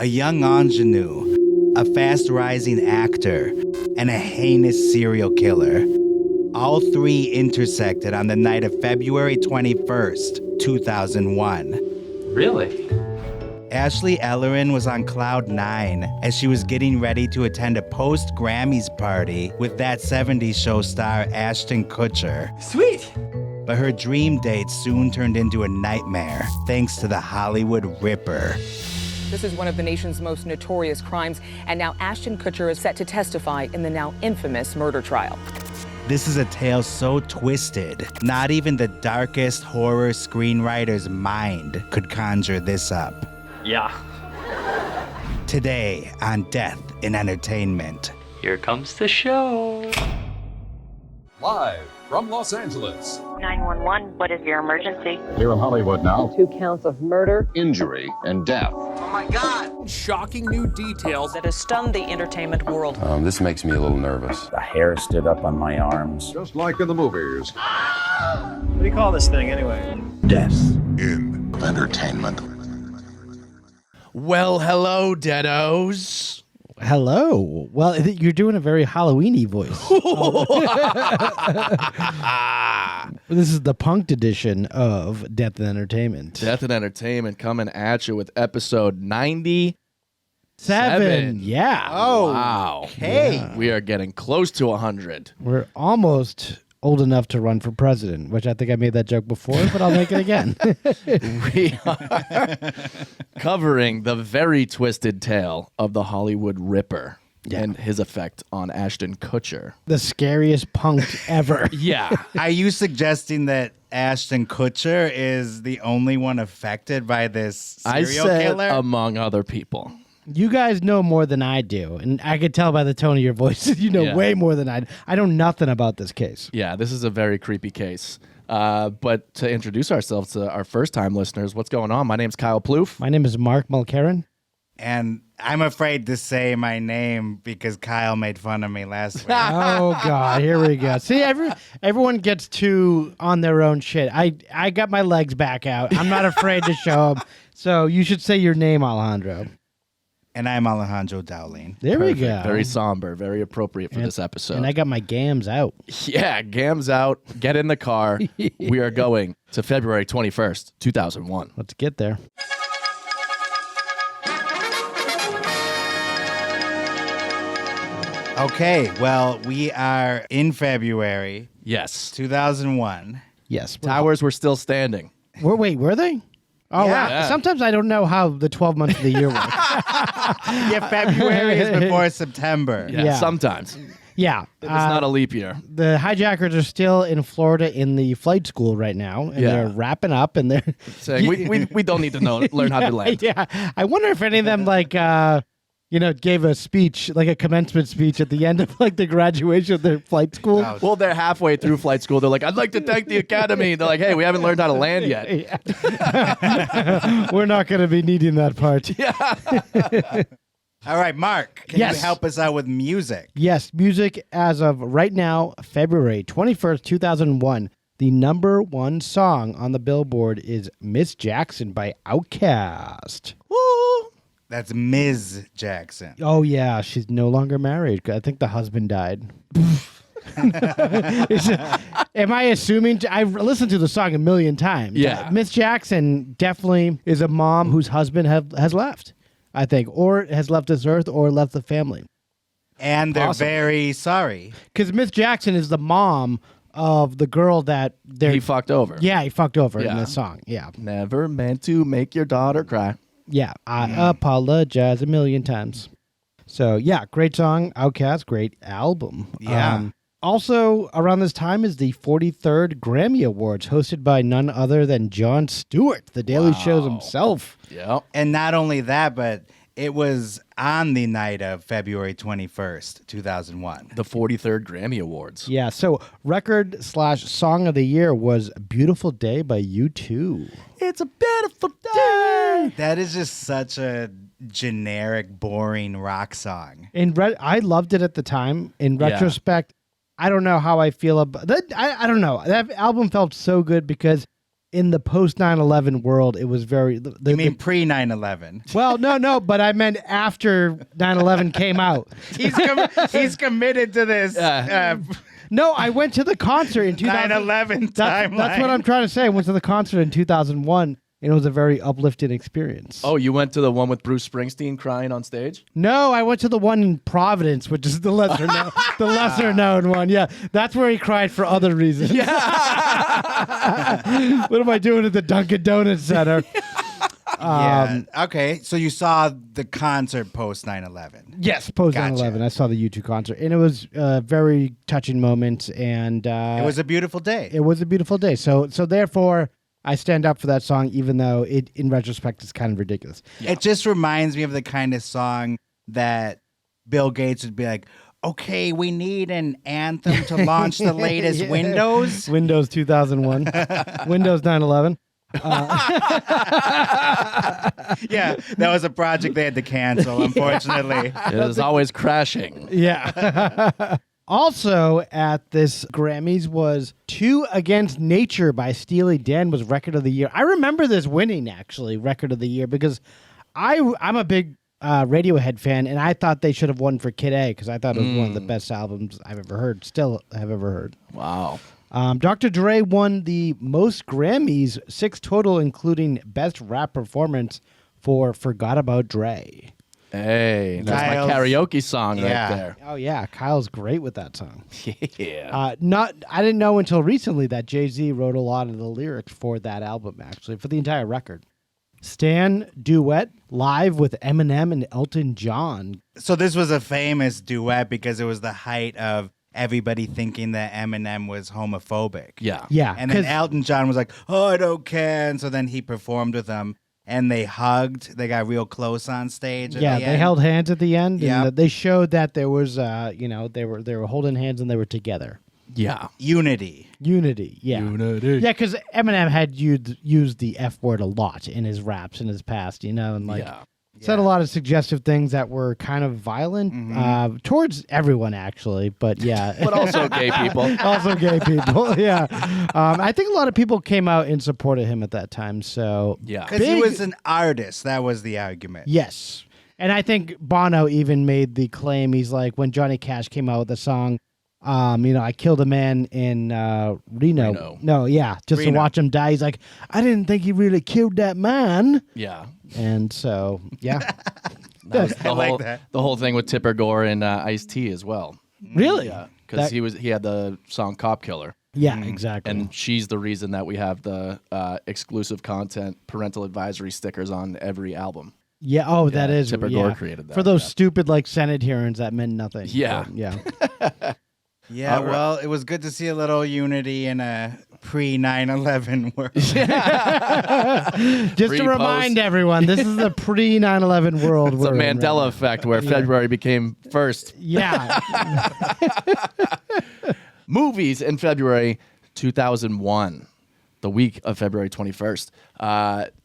a young ingenue, a fast-rising actor, and a heinous serial killer. All three intersected on the night of February 21st, 2001. Really? Ashley Ellerin was on cloud 9 as she was getting ready to attend a post-Grammys party with That 70s Show star Ashton Kutcher. Sweet! But her dream date soon turned into a nightmare thanks to the Hollywood Ripper. This is one of the nation's most notorious crimes, and now Ashton Kutcher is set to testify in the now infamous murder trial. This is a tale so twisted, not even the darkest horror screenwriter's mind could conjure this up. Yeah. Today on Death in Entertainment. Here comes the show. Live from Los Angeles. 911, what is your emergency? Here in Hollywood now. 2 counts of murder. Injury and death. Oh my God! Shocking new details. That has stunned the entertainment world. This makes me a little nervous. The hair stood up on my arms. Just like in the movies. What do you call this thing anyway? Death In entertainment. Well, hello, deados. Hello. Well, you're doing a very Halloween-y voice. This is the punked edition of Death and Entertainment. Death and Entertainment coming at you with episode 97. 7. Yeah. Oh, wow. Okay. Yeah. We are getting close to 100. We're almost old enough to run for president, which I think I made that joke before, but I'll make it again. We are covering the very twisted tale of the Hollywood Ripper and his effect on Ashton Kutcher. The scariest punked ever. Yeah. Are you suggesting that Ashton Kutcher is the only one affected by this serial killer? Among other people. You guys know more than I do, and I could tell by the tone of your voices you know way more than I do. I know nothing about this case. Yeah, this is a very creepy case. But to introduce ourselves to our first-time listeners, what's going on? My name's Kyle Plouffe. My name is Mark Mulcairn. And I'm afraid to say my name because Kyle made fun of me last week. Oh, God, here we go. See, everyone gets too on their own shit. I got my legs back out. I'm not afraid to show them. So you should say your name, Alejandro. And I'm Alejandro Dowling. There Perfect. we go. Very somber, very appropriate for this episode. And I got my gams out. Yeah, gams out. Get in the car. We are going to February 21st, 2001. Let's get there. Okay, well, we are in February Yes. 2001. Yes. Towers were still standing. Wait, were they? Oh, Yeah. wow. Sometimes I don't know how the 12 months of the year work. Yeah, February is before September. Yeah. Sometimes. Yeah. It's not a leap year. The hijackers are still in Florida in the flight school right now, and they're wrapping up, and they're Saying we don't need to learn how to land. Yeah. I wonder if any of them, gave a speech, like a commencement speech at the end of the graduation of their flight school. Oh. Well, they're halfway through flight school. They're like, I'd like to thank the academy. They're like, hey, we haven't learned how to land yet. We're not going to be needing that part. All right, Mark, can you help us out with music? Yes, music as of right now, February 21st, 2001. The number one song on the Billboard is Miss Jackson by Outkast. Woo! That's Ms. Jackson. Oh, yeah, she's no longer married. I think the husband died. Am I assuming? I've listened to the song a million times. Yeah. Miss Jackson definitely is a mom whose husband has left, I think, or has left this earth or left the family. And they're very sorry. Because Miss Jackson is the mom of the girl that he fucked over. Yeah, he fucked over in this song. Yeah. Never meant to make your daughter cry. Yeah, I apologize a million times. So, yeah, great song. Outkast, great album. Yeah. Also, around this time is the 43rd Grammy Awards, hosted by none other than Jon Stewart, The Daily Show's himself. Yeah. And not only that, but it was on the night of February 21st, 2001. The 43rd Grammy Awards. Yeah, so record/song of the year was Beautiful Day by U2. It's a beautiful day. That is just such a generic, boring rock song. I loved it at the time. In retrospect, I don't know how I feel about that. I don't know. That album felt so good because in the post 9/11 world, it was very. You mean pre 9/11? Well, no, but I meant after 9/11 came out. He's committed to this. No, I went to the concert in 9/11 timeline. That's what I'm trying to say. I went to the concert in 2001, and it was a very uplifting experience. Oh, you went to the one with Bruce Springsteen crying on stage? No, I went to the one in Providence, which is the lesser known one. Yeah, that's where he cried for other reasons. Yeah. What am I doing at the Dunkin' Donuts Center? Okay, so you saw the concert post 9/11. Yes, post Gotcha. 9/11. I saw the U2 concert, and it was a very touching moment. And It was a beautiful day. It was a beautiful day. So therefore, I stand up for that song, even though it, in retrospect, is kind of ridiculous. It just reminds me of the kind of song that Bill Gates would be like, okay, we need an anthem to launch the latest Yeah. Windows. Windows 2001, Windows 9/11. Yeah, that was a project they had to cancel, unfortunately. It is always crashing. Yeah. Also at this Grammys was 2 Against Nature by Steely Dan was Record of the Year. I remember this winning, actually, Record of the Year, because I'm a big Radiohead fan, and I thought they should have won for Kid A, because I thought it was one of the best albums I've ever heard, still have ever heard. Wow. Dr. Dre won the most Grammys, 6 total, including Best Rap Performance for Forgot About Dre. Hey, that's Kyle's- my karaoke song Yeah. right there. Oh yeah, Kyle's great with that song. Yeah. I didn't know until recently that Jay-Z wrote a lot of the lyrics for that album, actually, for the entire record. Stan duet live with Eminem and Elton John. So this was a famous duet because it was the height of everybody thinking that Eminem was homophobic. Yeah. Yeah, And then 'cause- Elton John was like, oh, I don't care. And so then he performed with them and they hugged. They got real close on stage. at yeah, the they end. held hands at the end, Yep. and they showed that there was, they were holding hands and they were together. Yeah. Unity. Unity, yeah. Unity. Yeah, because Eminem had used the F word a lot in his raps in his past, and said a lot of suggestive things that were kind of violent towards everyone, actually. But yeah, But also gay people. also gay people. Yeah, I think a lot of people came out in support of him at that time. So Yeah. Because he Big- was an artist. That was the argument. yes, and I think Bono even made the claim. He's like, when Johnny Cash came out with the song. I killed a man in Reno. No, yeah, just Reno. to watch him die. He's like, I didn't think he really killed that man. Yeah. And so, yeah. That was the I like whole, that. The whole thing with Tipper Gore and Ice-T as well. Really? Yeah. Because That- he had the song Cop Killer. Yeah, exactly. And she's the reason that we have the exclusive content parental advisory stickers on every album. yeah, oh, that is. Tipper yeah. Gore created that, For those yeah. stupid, Senate hearings that meant nothing. Yeah. But, yeah. Yeah, well, it was good to see a little unity in a pre 9/11 world. Just Pre, to remind post. everyone, this is the pre 9/11 world. It's a we're in Mandela right effect where February became first. now. Yeah. Movies in February 2001, the week of February 21st.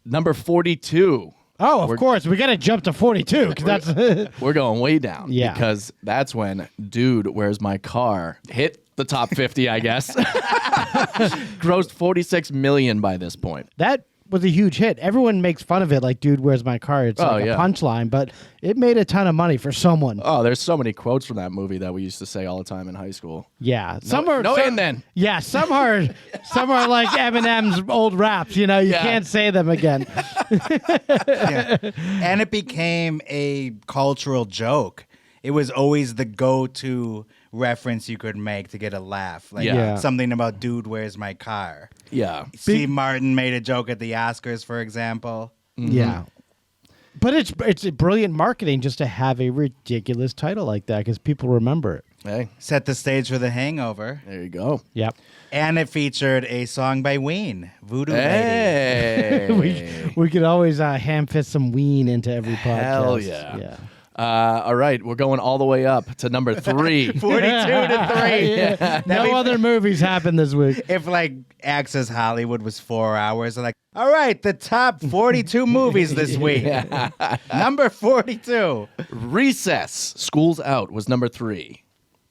Number 42. Oh, of course. We got to jump to 42 because that's. We're going way down. Yeah. Because that's when Dude, Where's My Car hit the top 50, I guess. Grossed $46 million by this point. That was a huge hit. Everyone makes fun of it, like, dude, where's my car? It's like a punchline, but it made a ton of money for someone. Oh, there's so many quotes from that movie that we used to say all the time in high school. Yeah. No and then. Yeah, some are like Eminem's old raps, you Yeah. can't say them again. Yeah. And it became a cultural joke. It was always the go-to reference you could make to get a laugh. Like Yeah. something about dude, where's my car? Yeah. Steve Martin made a joke at the Oscars, for example. Yeah. But it's brilliant marketing just to have a ridiculous title like that because people remember it. Hey, Set the stage for The Hangover. there you go. Yep. And it featured a song by Ween, Voodoo Lady. Hey. We could always ham fist some ween into every podcast. Hell yeah. All right, we're going all the way up to number 3. 42 to 3. Yeah. No other movies happened this week. If like Access Hollywood was 4 hours, they're like, all right, the top 42 movies this week. Number 42. Recess, School's Out was number 3.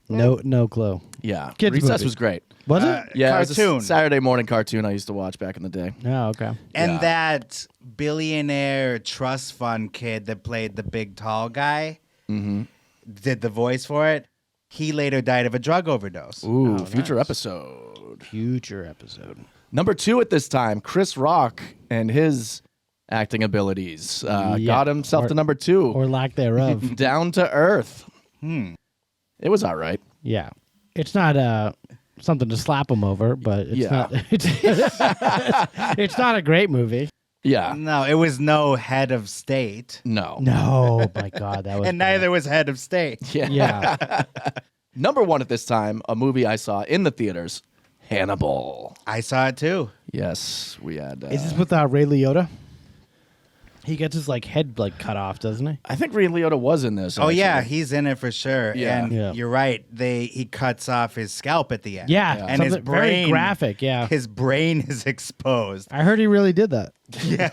No clue. Yeah. Kids Recess movie. was great. Was it? Yeah, it was Cartoon. a Saturday morning cartoon I used to watch back in the day. Oh, okay. And Yeah. that billionaire trust fund kid that played the big tall guy, did the voice for it. He later died of a drug overdose. Ooh, future episode. Future episode. Number 2 at this time, Chris Rock and his acting abilities. Got himself to number 2. Or lack thereof. Down to Earth. It was all right. Yeah. It's not something to slap him over, but it's not it's not a great movie. Yeah. No, it was no head of state. No. No, my God, that was And bad. neither was head of state. Yeah. Number 1 at this time, a movie I saw in the theaters, Hannibal. I saw it too. Yes, we had. Is this with Ray Liotta? He gets his head cut off, doesn't he? I think Ray Liotta was in this. Oh yeah, actually. he's in it for sure. Yeah. And Yeah. you're right. He cuts off his scalp at the end. Yeah, And his something brain very graphic. Yeah, His brain is exposed. I heard he really did that. Yeah.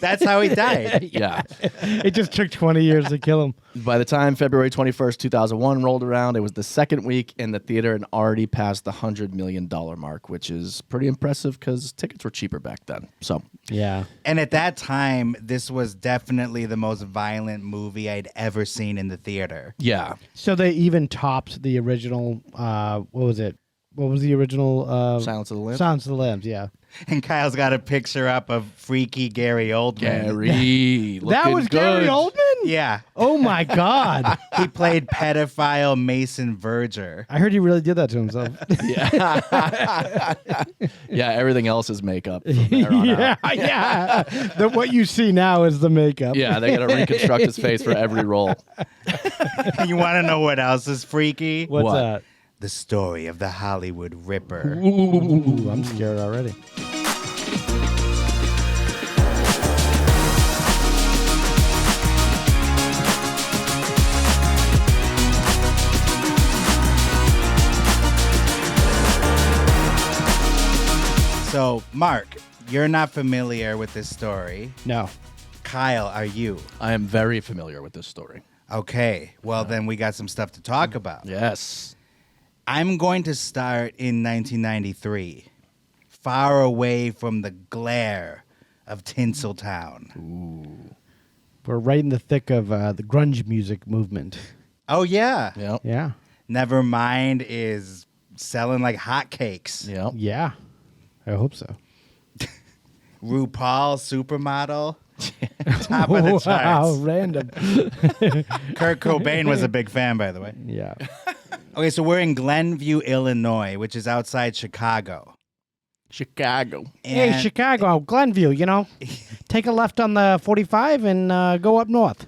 That's how he died. Yeah. It just took 20 years to kill him. By the time February 21st, 2001 rolled around, it was the second week in the theater and already passed the $100 million mark, which is pretty impressive because tickets were cheaper back then. So, Yeah. And at that time, this was definitely the most violent movie I'd ever seen in the theater. yeah. So they even topped the original. What was it? What was the original? Silence of the Lambs. Silence of the Lambs. Yeah. And Kyle's got a picture up of freaky Gary Oldman. Gary. That was looking Gary good. Oldman. Yeah. Oh my God! He played pedophile Mason Verger. I heard he really did that to himself. Yeah, everything else is makeup from there on out. yeah. What you see now is the makeup. Yeah, they got to reconstruct his face for every role. You want to know what else is freaky? What's What? that? The story of the Hollywood Ripper. Ooh, I'm scared already. So, Mark, you're not familiar with this story. No. Kyle, are you? I am very familiar with this story. Okay. Well, then we got some stuff to talk about. Yes. I'm going to start in 1993, far away from the glare of Tinseltown. We're right in the thick of the grunge music movement. Oh, yeah. Yep. Yeah. Nevermind is selling like hotcakes. Yep. Yeah. I hope so. RuPaul, supermodel, top of the Wow, charts. random. Kurt Cobain was a big fan, by the way. Yeah. Okay, so we're in Glenview, Illinois, which is outside Chicago. Chicago. Hey, And Chicago, Glenview, take a left on the 45 and go up north.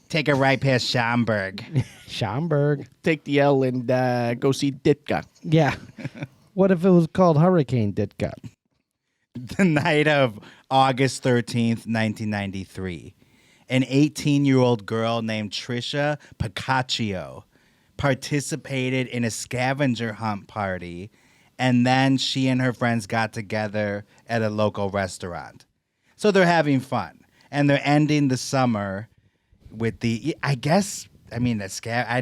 take a right past Schaumburg. Schaumburg. Take the L and go see Ditka. Yeah. What if it was called Hurricane Ditka? The night of August 13th, 1993, an 18-year-old girl named Tricia Pacaccio participated in a scavenger hunt party, and then she and her friends got together at a local restaurant. So they're having fun, and they're ending the summer with I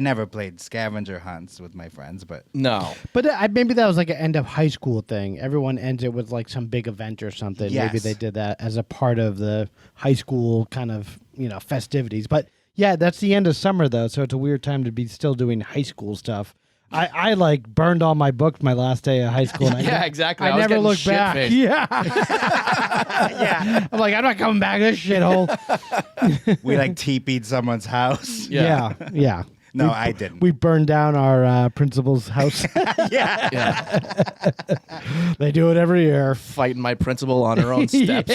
never played scavenger hunts with my friends, but No. But maybe that was like an end of high school thing. Everyone ends it with like some big event or something. Yes. Maybe they did that as a part of the high school kind of, festivities. But yeah, that's the end of summer though, so it's a weird time to be still doing high school stuff. I like burned all my books my last day of high school. And Yeah, exactly. I I was never getting looked back. shit-faced. Yeah. yeah, I'm like, I'm not coming back to this shithole. we like teepeed someone's house. Yeah. Yeah. No, I didn't. We burned down our principal's house. yeah. Yeah. They do it every year. Fighting my principal on her own steps.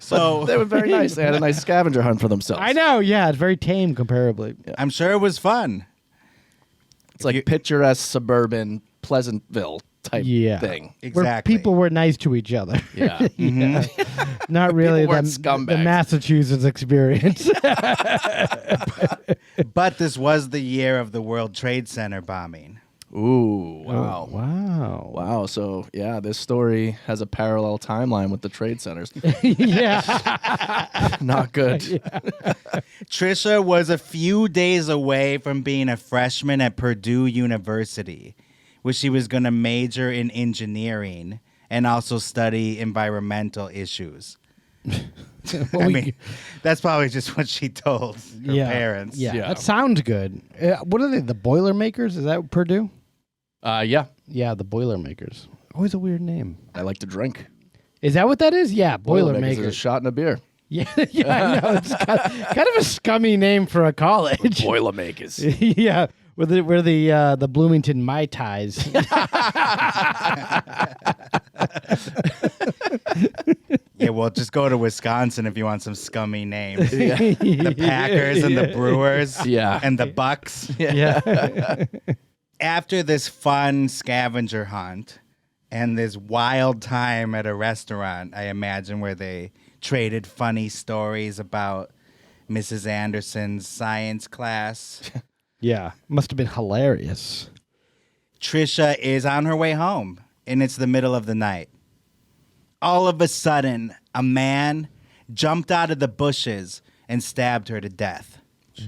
So They were very nice. They had a nice scavenger hunt for themselves. I know. Yeah, it's very tame comparably. I'm sure it was fun. It's like picturesque suburban Pleasantville type Yeah. thing. Exactly. Where people were nice to each other. Yeah. Yeah. Not really People the, weren't the scumbags. Massachusetts experience. But this was the year of the World Trade Center bombing. Ooh, wow. Oh, wow. Wow. So, yeah, this story has a parallel timeline with the trade centers. Yeah. Not good. Tricia was a few days away from being a freshman at Purdue University, where she was going to major in engineering and also study environmental issues. I mean, that's probably just what she told her parents. Yeah, Yeah. that sounds good. What are they? The Boilermakers? Is that Purdue? Yeah. Yeah, the Boilermakers. Always a weird name. I like to drink. Is that what that is? Yeah, Is a Boilermakers. shot in a beer. Yeah, I know. It's kind of a scummy name for a college. Boilermakers. Yeah, where the Bloomington Mai Tais. Yeah, well, just go to Wisconsin if you want some scummy names. The Packers and the Brewers Yeah. and the Bucks. Yeah. After this fun scavenger hunt and this wild time at a restaurant, I imagine, where they traded funny stories about Mrs. Anderson's science class, Yeah, must have been hilarious. Tricia is on her way home, and it's the middle of the night. All of a sudden, a man jumped out of the bushes and stabbed her to death.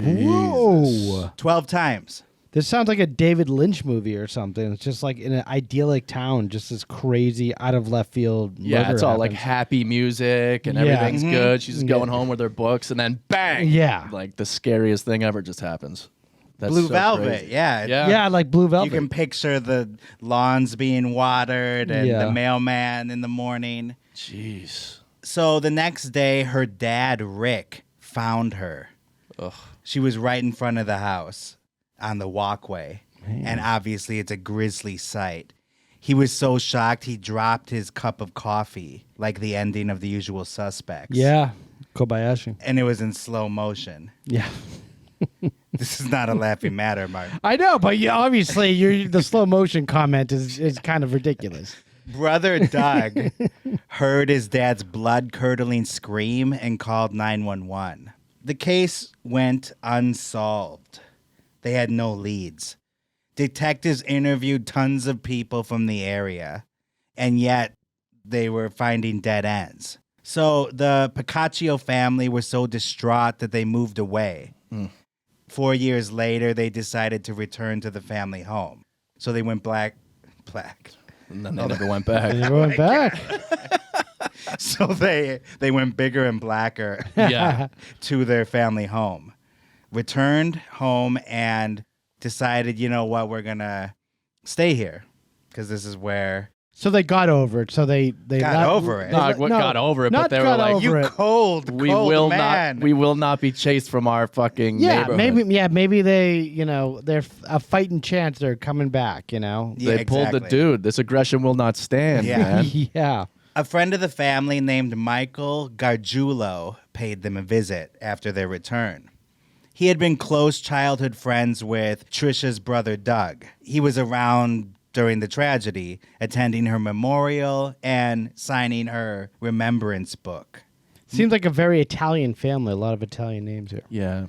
Whoa. 12 times. This sounds like a David Lynch movie or something. It's just like in an idyllic town, just this crazy out of left field Yeah, murder it's all like happens. happy music and Yeah. everything's good. She's just going home with her books, and then bang! Yeah. Like the scariest thing ever just happens. That's Blue so Velvet, crazy. yeah. Yeah. Yeah, like Blue Velvet. You can picture the lawns being watered and Yeah. the mailman in the morning. Jeez. So the next day, her dad, Rick, found her. Ugh. She was right in front of the house on the walkway. And obviously, it's a grisly sight. He was so shocked, he dropped his cup of coffee, like the ending of The Usual Suspects. Yeah, Kobayashi. And it was in slow motion. Yeah. This is not a laughing matter, Mark. I know, but obviously the slow motion comment is kind of ridiculous. Brother Doug heard his dad's blood-curdling scream and called 911. The case went unsolved. They had no leads. Detectives interviewed tons of people from the area, and yet they were finding dead ends. So the Pacaccio family were so distraught that they moved away. 4 years later, they decided to return to the family home. So they went black. And then they never went back. And you went back. So they went bigger and blacker Yeah. to their family home. Returned home and decided, you know what, we're going to stay here because this is where... So they got over it. So they Got over it. Not got over it, but not they were got like, over You it. cold man. we will not be chased from our fucking Yeah, neighborhood. maybe they, they're a fighting chance they're coming back, Yeah, They pulled the exactly. dude. This aggression will not stand, Yeah. man. Yeah. A friend of the family named Michael Gargiulo paid them a visit after their return. He had been close childhood friends with Tricia's brother, Doug. He was around during the tragedy, attending her memorial and signing her remembrance book. Seems like a very Italian family. A lot of Italian names here. Yeah.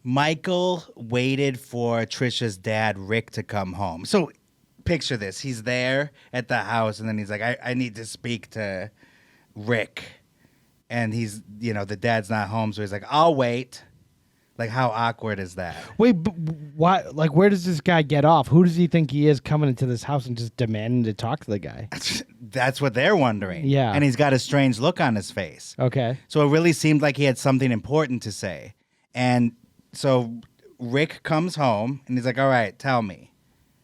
Michael waited for Tricia's dad, Rick, to come home. So picture this. He's there at the house, and then he's like, I need to speak to Rick. And he's, the dad's not home, so he's like, I'll wait. Like, how awkward is that? Wait, but why? Like, where does this guy get off? Who does he think he is coming into this house and just demanding to talk to the guy? That's what they're wondering. Yeah. And he's got a strange look on his face. Okay. So it really seemed like he had something important to say. And so Rick comes home, and he's like, all right, tell me.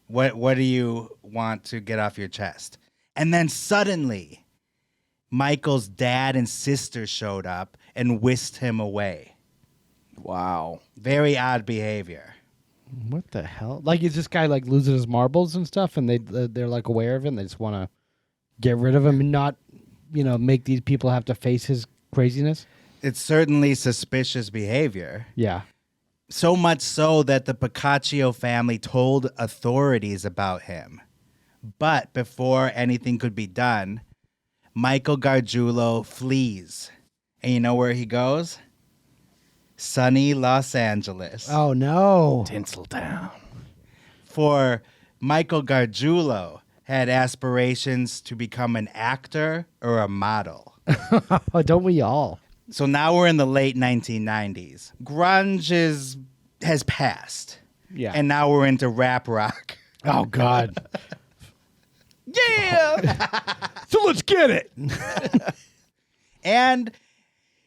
What do you want to get off your chest? And then suddenly, Michael's dad and sister showed up and whisked him away. Wow. Very odd behavior. What the hell? Like, is this guy like losing his marbles and stuff, and they're like aware of it, and they just want to get rid of him and not, make these people have to face his craziness? It's certainly suspicious behavior. Yeah. So much so that the Pacaccio family told authorities about him. But before anything could be done, Michael Gargiulo flees. And you know where he goes? Sunny Los Angeles. Oh no. Tinseltown. For Michael Gargiulo had aspirations to become an actor or a model. Oh, don't we all? So now we're in the late 1990s. Grunge has passed. Yeah. And now we're into rap rock. Oh, God. Yeah! So let's get it. And,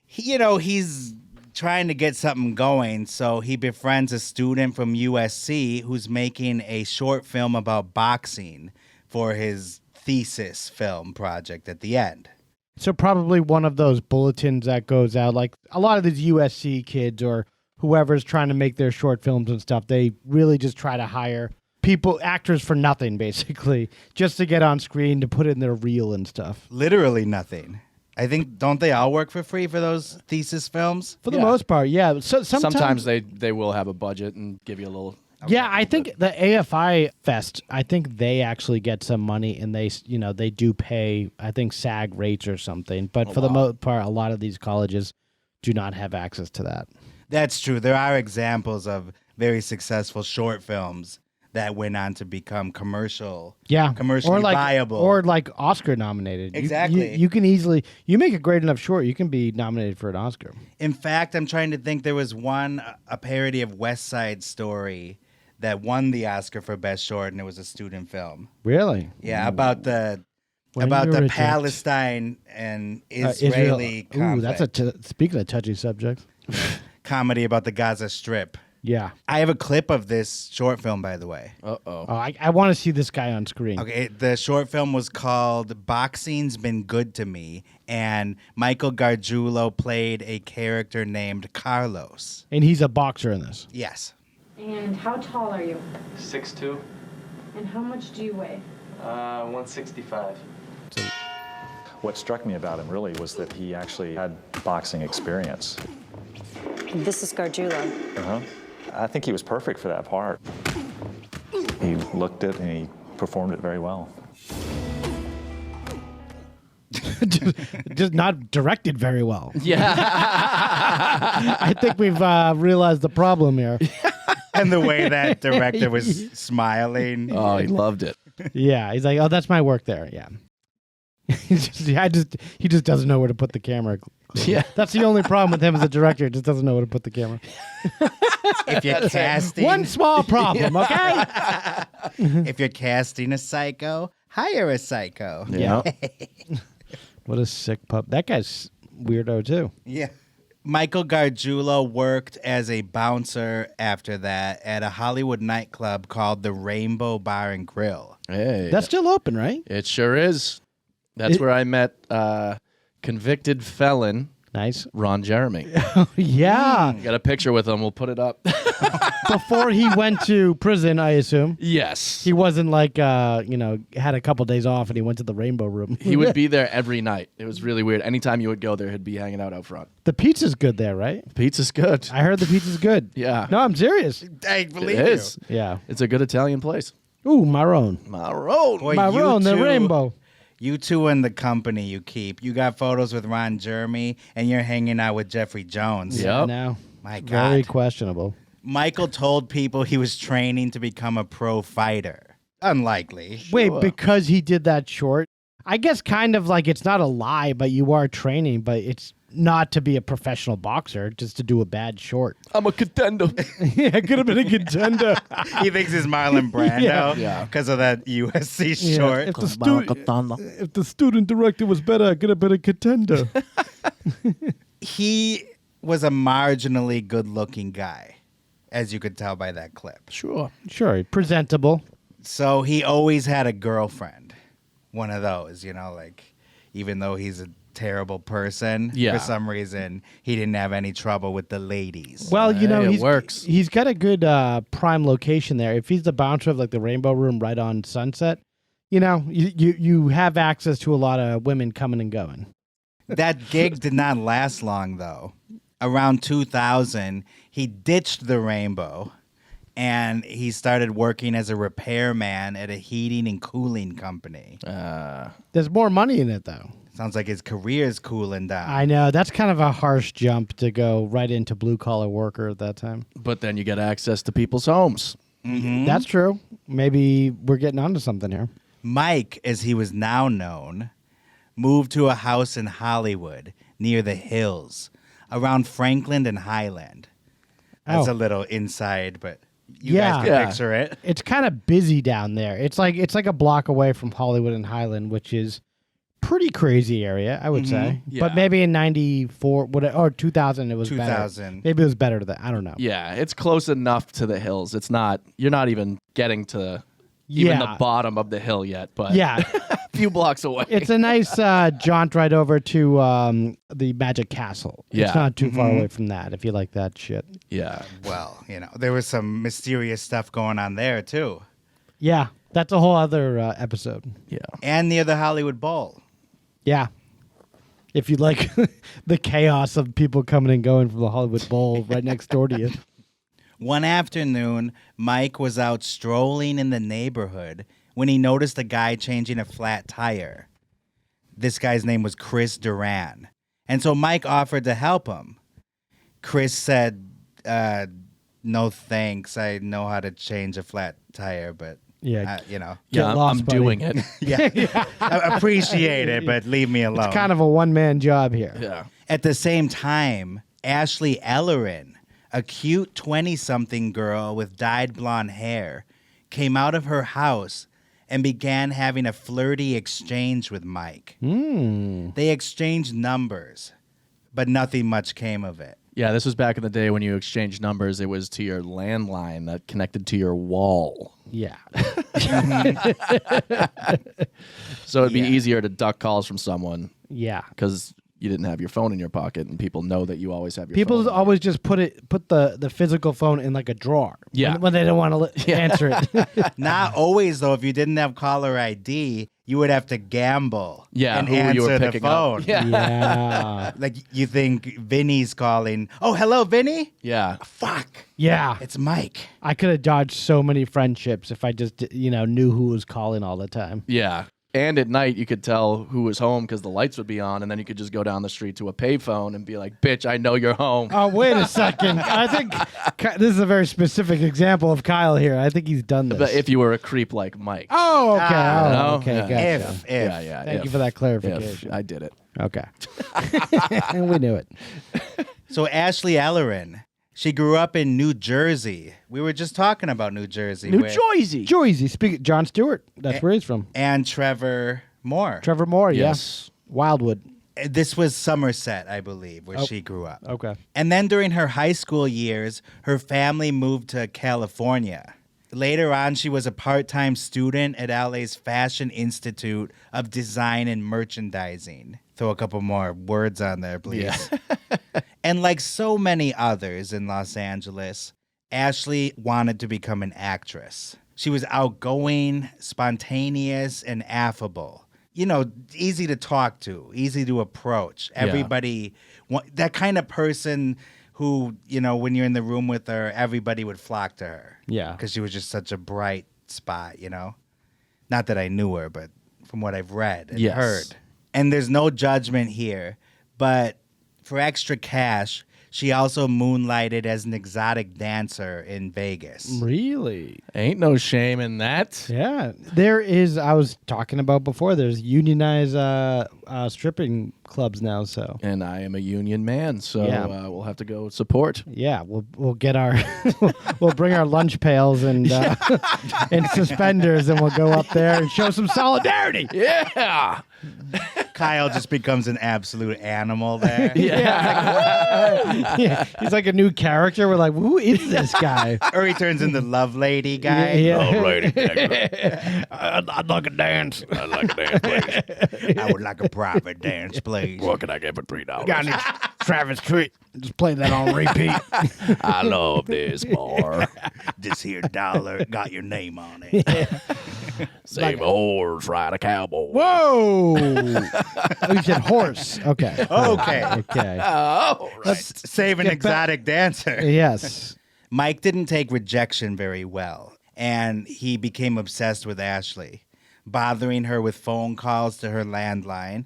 he's trying to get something going, so he befriends a student from USC who's making a short film about boxing for his thesis film project at the end. So probably one of those bulletins that goes out, like a lot of these USC kids or whoever's trying to make their short films and stuff, they really just try to hire actors for nothing, basically, just to get on screen to put in their reel and stuff. Literally nothing. I think, don't they all work for free for those thesis films? For the most part, yeah. So Sometimes they will have a budget and give you a little. Yeah, I think the AFI Fest, I think they actually get some money and they do pay, I think, SAG rates or something. But for the most part, a lot of these colleges do not have access to that. That's true. There are examples of very successful short films that went on to become commercially viable. Or like Oscar nominated. Exactly. You can easily, you make a great enough short, you can be nominated for an Oscar. In fact, I'm trying to think, there was a parody of West Side Story that won the Oscar for Best Short, and it was a student film. Really? Yeah, about the When you reject- Palestine and Israeli conflict. Ooh, speaking of touchy subjects. Comedy about the Gaza Strip. Yeah. I have a clip of this short film, by the way. Oh, I want to see this guy on screen. Okay, the short film was called Boxing's Been Good to Me, and Michael Gargiulo played a character named Carlos. And he's a boxer in this. Yes. And how tall are you? 6'2". And how much do you weigh? 165. What struck me about him really was that he actually had boxing experience. This is Gargiulo. Uh-huh. I think he was perfect for that part. He looked it and he performed it very well. just not directed very well. Yeah. I think we've realized the problem here. And the way that director was smiling. Oh, he loved it. Yeah, he's like, oh, that's my work there. Yeah. he just doesn't know where to put the camera. Yeah. That's the only problem with him as a director. He just doesn't know where to put the camera. If you're casting One small problem, okay? if you're casting a psycho, hire a psycho. Yeah. What a sick pup. That guy's weirdo too. Yeah. Michael Gargiulo worked as a bouncer after that at a Hollywood nightclub called the Rainbow Bar and Grill. Hey. That's still open, right? It sure is. That's where I met convicted felon. Nice. Ron Jeremy. Yeah. Got a picture with him. We'll put it up. Before he went to prison, I assume. Yes. He wasn't like, had a couple days off and he went to the Rainbow Room. He would be there every night. It was really weird. Anytime you would go there, he'd be hanging out front. The pizza's good there, right? Pizza's good. I heard the pizza's good. Yeah. No, I'm serious. I believe It is. Yeah. It's a good Italian place. Ooh, Marone. Marone. Boy, Marone, the rainbow. You two and the company you keep. You got photos with Ron Jeremy, and you're hanging out with Jeffrey Jones. Yep. No. My God. Very questionable. Michael told people he was training to become a pro fighter. Unlikely. Wait, because he did that short? I guess kind of like it's not a lie, but you are training, but it's not to be a professional boxer, just to do a bad short. I'm a contender. Yeah, I could have been a contender. He thinks he's Marlon Brando Yeah. because of that USC short. If the student director was better, I could have been a contender. He was a marginally good-looking guy, as you could tell by that clip. Sure. Sure, presentable. So he always had a girlfriend. One of those, even though he's a terrible person, Yeah. for some reason, he didn't have any trouble with the ladies. Well, it works. He's got a good prime location there. If he's the bouncer of like the Rainbow Room right on Sunset, you have access to a lot of women coming and going. That gig did not last long, though. Around 2000, he ditched the Rainbow, and he started working as a repairman at a heating and cooling company. There's more money in it, though. Sounds like his career's cooling down. I know. That's kind of a harsh jump to go right into blue-collar worker at that time. But then you get access to people's homes. That's true. Maybe we're getting onto something here. Mike, as he was now known, moved to a house in Hollywood near the hills around Franklin and Highland. That's a little inside, but you guys can picture it. It's kind of busy down there. It's like a block away from Hollywood and Highland, which is pretty crazy area, I would say. Yeah. But maybe in 94 or 2000 it was 2000. better. Maybe it was better than that. I don't know. Yeah, it's close enough to the hills. It's not. You're not even getting to even the bottom of the hill yet, but a few blocks away. It's a nice jaunt right over to the Magic Castle. Yeah. It's not too far away from that if you like that shit. Yeah. Well, there was some mysterious stuff going on there, too. Yeah, that's a whole other episode. Yeah. And near the Hollywood Bowl. Yeah. If you like the chaos of people coming and going from the Hollywood Bowl right next door to you. One afternoon, Mike was out strolling in the neighborhood when he noticed a guy changing a flat tire. This guy's name was Chris Duran. And so Mike offered to help him. Chris said, no thanks. I know how to change a flat tire, but, Yeah, I'm doing it. I appreciate it, but leave me alone. It's kind of a one-man job here. Yeah. At the same time, Ashley Ellerin, a cute 20-something girl with dyed blonde hair, came out of her house and began having a flirty exchange with Mike. They exchanged numbers, but nothing much came of it. Yeah, this was back in the day when you exchanged numbers. It was to your landline that connected to your wall. Yeah. So it'd be easier to duck calls from someone. Yeah. Because you didn't have your phone in your pocket, and people know that you always have your People phone. always just put the physical phone in like a drawer. Yeah. When they don't want to answer it. Not always, though. If you didn't have caller ID, you would have to gamble and who answer you were the picking phone. up. Yeah. Like you think Vinny's calling. Oh, hello, Vinny? Yeah. Fuck. Yeah. It's Mike. I could have dodged so many friendships if I just, knew who was calling all the time. Yeah. And at night, you could tell who was home because the lights would be on, and then you could just go down the street to a payphone and be like, bitch, I know you're home. Oh, wait a second. I think this is a very specific example of Kyle here. I think he's done this. But if you were a creep like Mike. Oh, okay. Okay, Yeah. gotcha. If. Thank you for that clarification. I did it. Okay. And we knew it. So Ashley Ellerin, she grew up in New Jersey. We were just talking about New Jersey. Jersey. Speak John Stewart. That's where he's from. And Trevor Moore. Trevor Moore, Yes. yeah. Wildwood. This was Somerset, I believe, where she grew up. Okay. And then during her high school years, her family moved to California. Later on, she was a part-time student at LA's Fashion Institute of Design and Merchandising. Throw a couple more words on there, please. Yeah. And like so many others in Los Angeles, Ashley wanted to become an actress. She was outgoing, spontaneous, and affable. Easy to talk to, easy to approach. Everybody, that kind of person who, when you're in the room with her, everybody would flock to her. Yeah. Because she was just such a bright spot, Not that I knew her, but from what I've read and heard. And there's no judgment here, but for extra cash, she also moonlighted as an exotic dancer in Vegas. Really? Ain't no shame in that. Yeah. There is, I was talking about before, there's unionized stripping clubs now, so. And I am a union man, so Yeah. We'll have to go support. Yeah, we'll get our, we'll bring our lunch pails and and suspenders, and we'll go up there and show some solidarity. Yeah. Kyle just becomes an absolute animal there. Yeah, he's like a new character. We're like, who is this guy? Or he turns into Love Lady guy. Yeah. Love lady. I'd like a dance. I'd like a dance, please. I would like a private dance, please. What can I get for $3? Got any Travis Tritt? Just play that on repeat. I love this bar. This here dollar got your name on it. Save a horse, ride a cowboy. Whoa! Oh, you said horse. Okay. Okay. Oh, Let's save an exotic dancer. Yes. Mike didn't take rejection very well, and he became obsessed with Ashley, bothering her with phone calls to her landline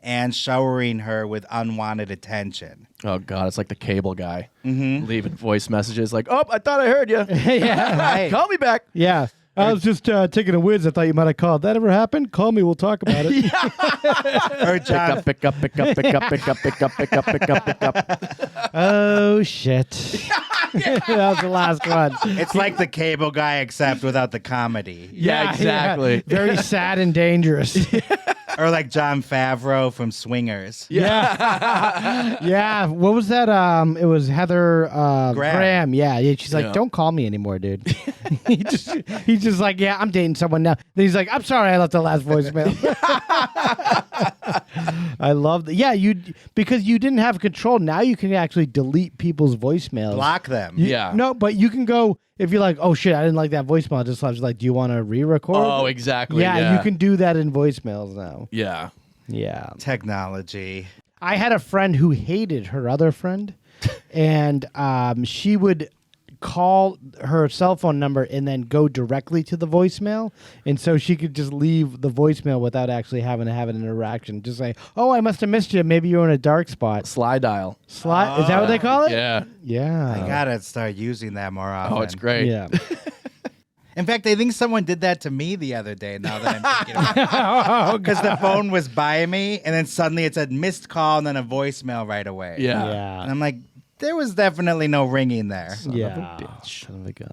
and showering her with unwanted attention. Oh, God, it's like the cable guy leaving voice messages like, oh, I thought I heard you. Yeah. Right. Call me back. Yeah. I was just taking a whiz. I thought you might have called. That ever happened? Call me. We'll talk about it. Or John, Pick up. Oh, shit. That was the last one. it's like the cable guy except without the comedy. Yeah, exactly. Very sad and dangerous. Or like John Favreau from Swingers. Yeah. Yeah. What was that? It was Heather Graham. Yeah. She's like, don't call me anymore, dude. He's just like, yeah, I'm dating someone now. Then he's like, I'm sorry, I left the last voicemail. I love that. Yeah, because you didn't have control. Now you can actually delete people's voicemails. Block them. Yeah. No, but you can go if you're like, oh shit, I didn't like that voicemail. Just like, do you want to re-record? Oh, exactly. Yeah, you can do that in voicemails now. Yeah. Yeah. Technology. I had a friend who hated her other friend, and she would call her cell phone number and then go directly to the voicemail, and so she could just leave the voicemail without actually having to have an interaction. Just say, oh, I must have missed you. Maybe you're in a dark spot. Slide dial. Is that what they call it? Yeah. Yeah. I gotta start using that more often. Oh, it's great. Yeah. In fact, I think someone did that to me the other day, now that I'm thinking about it. Because the phone was by me, and then suddenly it said missed call and then a voicemail right away. Yeah. And I'm like, there was definitely no ringing there. Son of a gun.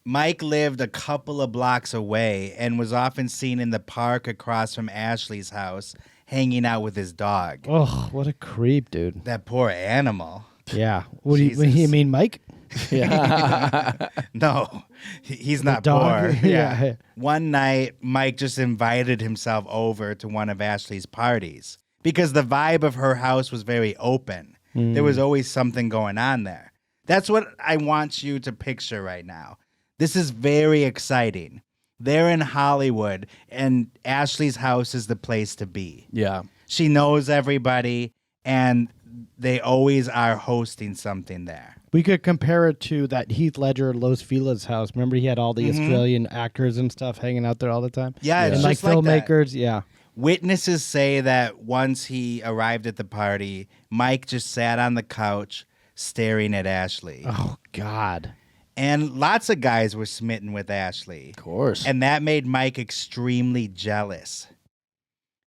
Mike lived a couple of blocks away and was often seen in the park across from Ashley's house hanging out with his dog. Oh, what a creep, dude. That poor animal. Yeah. What do you mean, Mike? Yeah. No, he's not dog? poor. Yeah. One night, Mike just invited himself over to one of Ashley's parties because the vibe of her house was very open. There was always something going on there. That's what I want you to picture right now. This is very exciting. They're in Hollywood, and Ashley's house is the place to be. Yeah. She knows everybody, and they always are hosting something there. We could compare it to that Heath Ledger Los Feliz house. Remember, he had all the Australian actors and stuff hanging out there all the time? Yeah, it's and like just like that. filmmakers. Yeah. Witnesses say that once he arrived at the party, Mike just sat on the couch staring at Ashley. Oh, God. And lots of guys were smitten with Ashley. Of course. And that made Mike extremely jealous.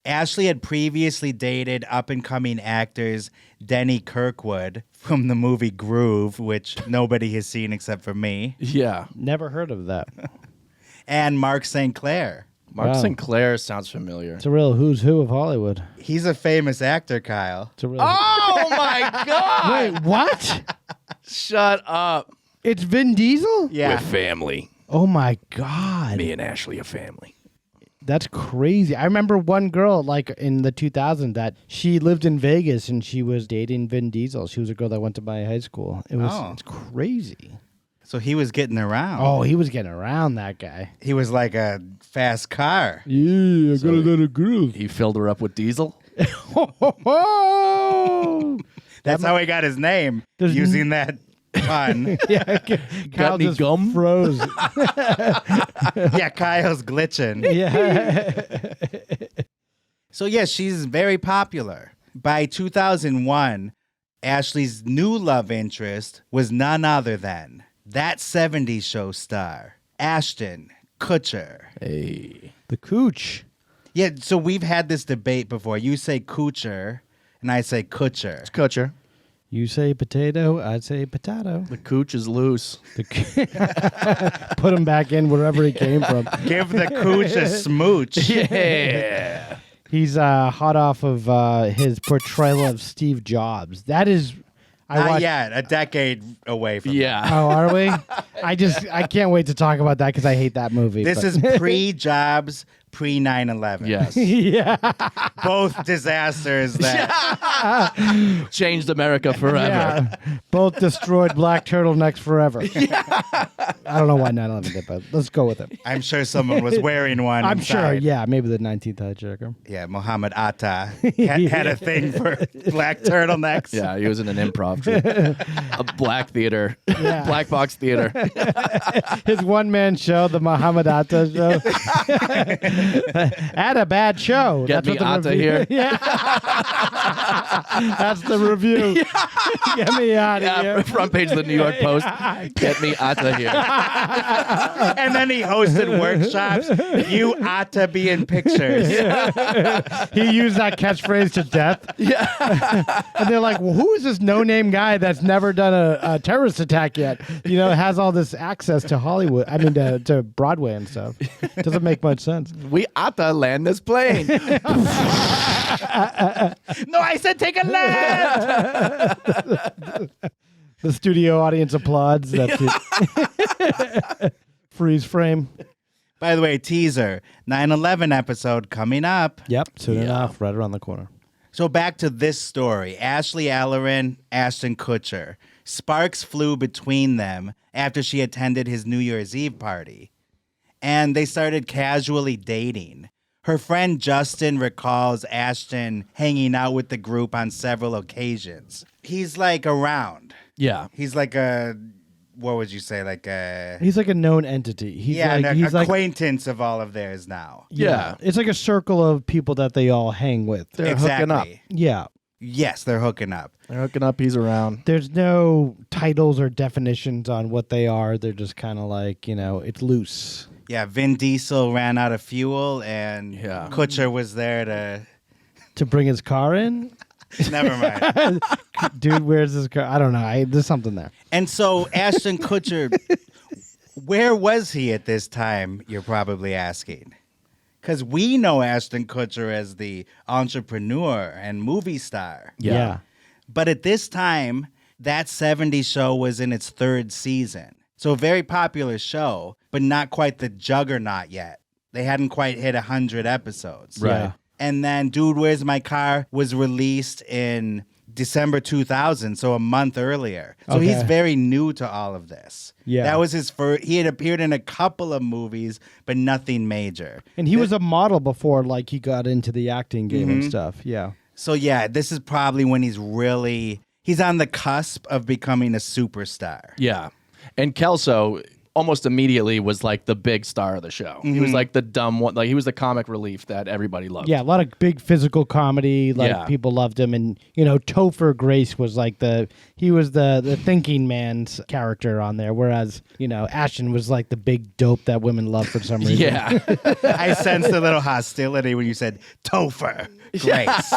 Ashley had previously dated up-and-coming actors Denny Kirkwood from the movie Groove, which nobody has seen except for me, Yeah. Never heard of that. and Mark St. Clair. Mark Wow. Sinclair sounds familiar. It's a real who's who of Hollywood. He's a famous actor, Kyle. It's a real. Oh, my God. Wait, what? Shut up. It's Vin Diesel? Yeah. With family. Oh, my God. Me and Ashley are family. That's crazy. I remember one girl, like in the 2000s, that she lived in Vegas and she was dating Vin Diesel. She was a girl that went to my high school. It's crazy. So he was getting around. Oh, he was getting around, that guy. He was like a fast car. Yeah, I got a groove. He filled her up with diesel. That's how he got his name, There's using that pun. Yeah, Kyle any just gum? froze. Yeah, Kyle's glitching. Yeah. So, yeah, she's very popular. By 2001, Ashley's new love interest was none other than that 70s show star, Ashton Kutcher. Hey. The cooch. Yeah, so we've had this debate before. You say Kutcher, and I say Kutcher. Kutcher. You say potato, I'd say potato. The cooch is loose. Put him back in wherever he came from. Give the Cooch a smooch. Yeah. He's hot off of his portrayal of Steve Jobs. That is... Not yet. A decade away from Yeah. Oh, are we? I can't wait to talk about that because I hate that movie. This is pre-Jobs, pre-9/11. Yes. Yeah. Both disasters that... Changed America forever. Yeah. Both destroyed black turtlenecks forever. I don't know why 9/11 did, but let's go with it. I'm sure someone was wearing one I'm sure, inside. yeah, maybe the 19th hijacker. Yeah, Muhammad Atta had a thing for black turtlenecks. Yeah, he was in an improv troupe. A black theater. Yeah. Black box theater. His one-man show, the Muhammad Atta show. Had a bad show. Get me out of review- here. Yeah. That's the review. Get me out of here. Front page of the New York Post. Get me out of here. And then he hosted workshops. You ought to be in pictures. He used that catchphrase to death. Yeah. And they're like, well, who is this no-name guy that's never done a terrorist attack yet? Has all this access to Hollywood. I mean, to Broadway and stuff. Doesn't make much sense. We ought to land this plane. No, I said take a left. The studio audience applauds. That's it. Freeze frame. By the way, teaser, 9/11 episode coming up. Yep, soon enough, right around the corner. So back to this story. Ashley Ellerin, Ashton Kutcher. Sparks flew between them after she attended his New Year's Eve party. And they started casually dating. Her friend Justin recalls Ashton hanging out with the group on several occasions. He's like around. Yeah. He's like what would you say? Like a... He's like a known entity. He's an acquaintance of all of theirs now. Yeah. It's like a circle of people that they all hang with. They're hooking up. Yeah. Yes, they're hooking up. They're hooking up. He's around. There's no titles or definitions on what they are. They're just kind of like, it's loose. Yeah, Vin Diesel ran out of fuel, and Kutcher was there to bring his car in. Never mind. Dude, where's his car? I don't know. There's something there. And so Ashton Kutcher, where was he at this time, you're probably asking? Because we know Ashton Kutcher as the entrepreneur and movie star. Yeah. But at this time, that 70s show was in its third season. So a very popular show, but not quite the juggernaut yet. They hadn't quite hit 100 episodes. Right. Yeah. And then Dude, Where's My Car was released in December 2000, so a month earlier. So he's very new to all of this. Yeah. That was his first. He had appeared in a couple of movies, but nothing major. And he was a model before, like, he got into the acting game and stuff. Yeah. So yeah, this is probably when he's on the cusp of becoming a superstar. Yeah. And Kelso almost immediately was like the big star of the show. He was like the dumb one. Like he was the comic relief that everybody loved. Yeah, a lot of big physical comedy. Like people loved him. And, Topher Grace was like he was the thinking man's character on there. Whereas, Ashton was like the big dope that women love for some reason. Yeah. I sensed a little hostility when you said Topher Grace.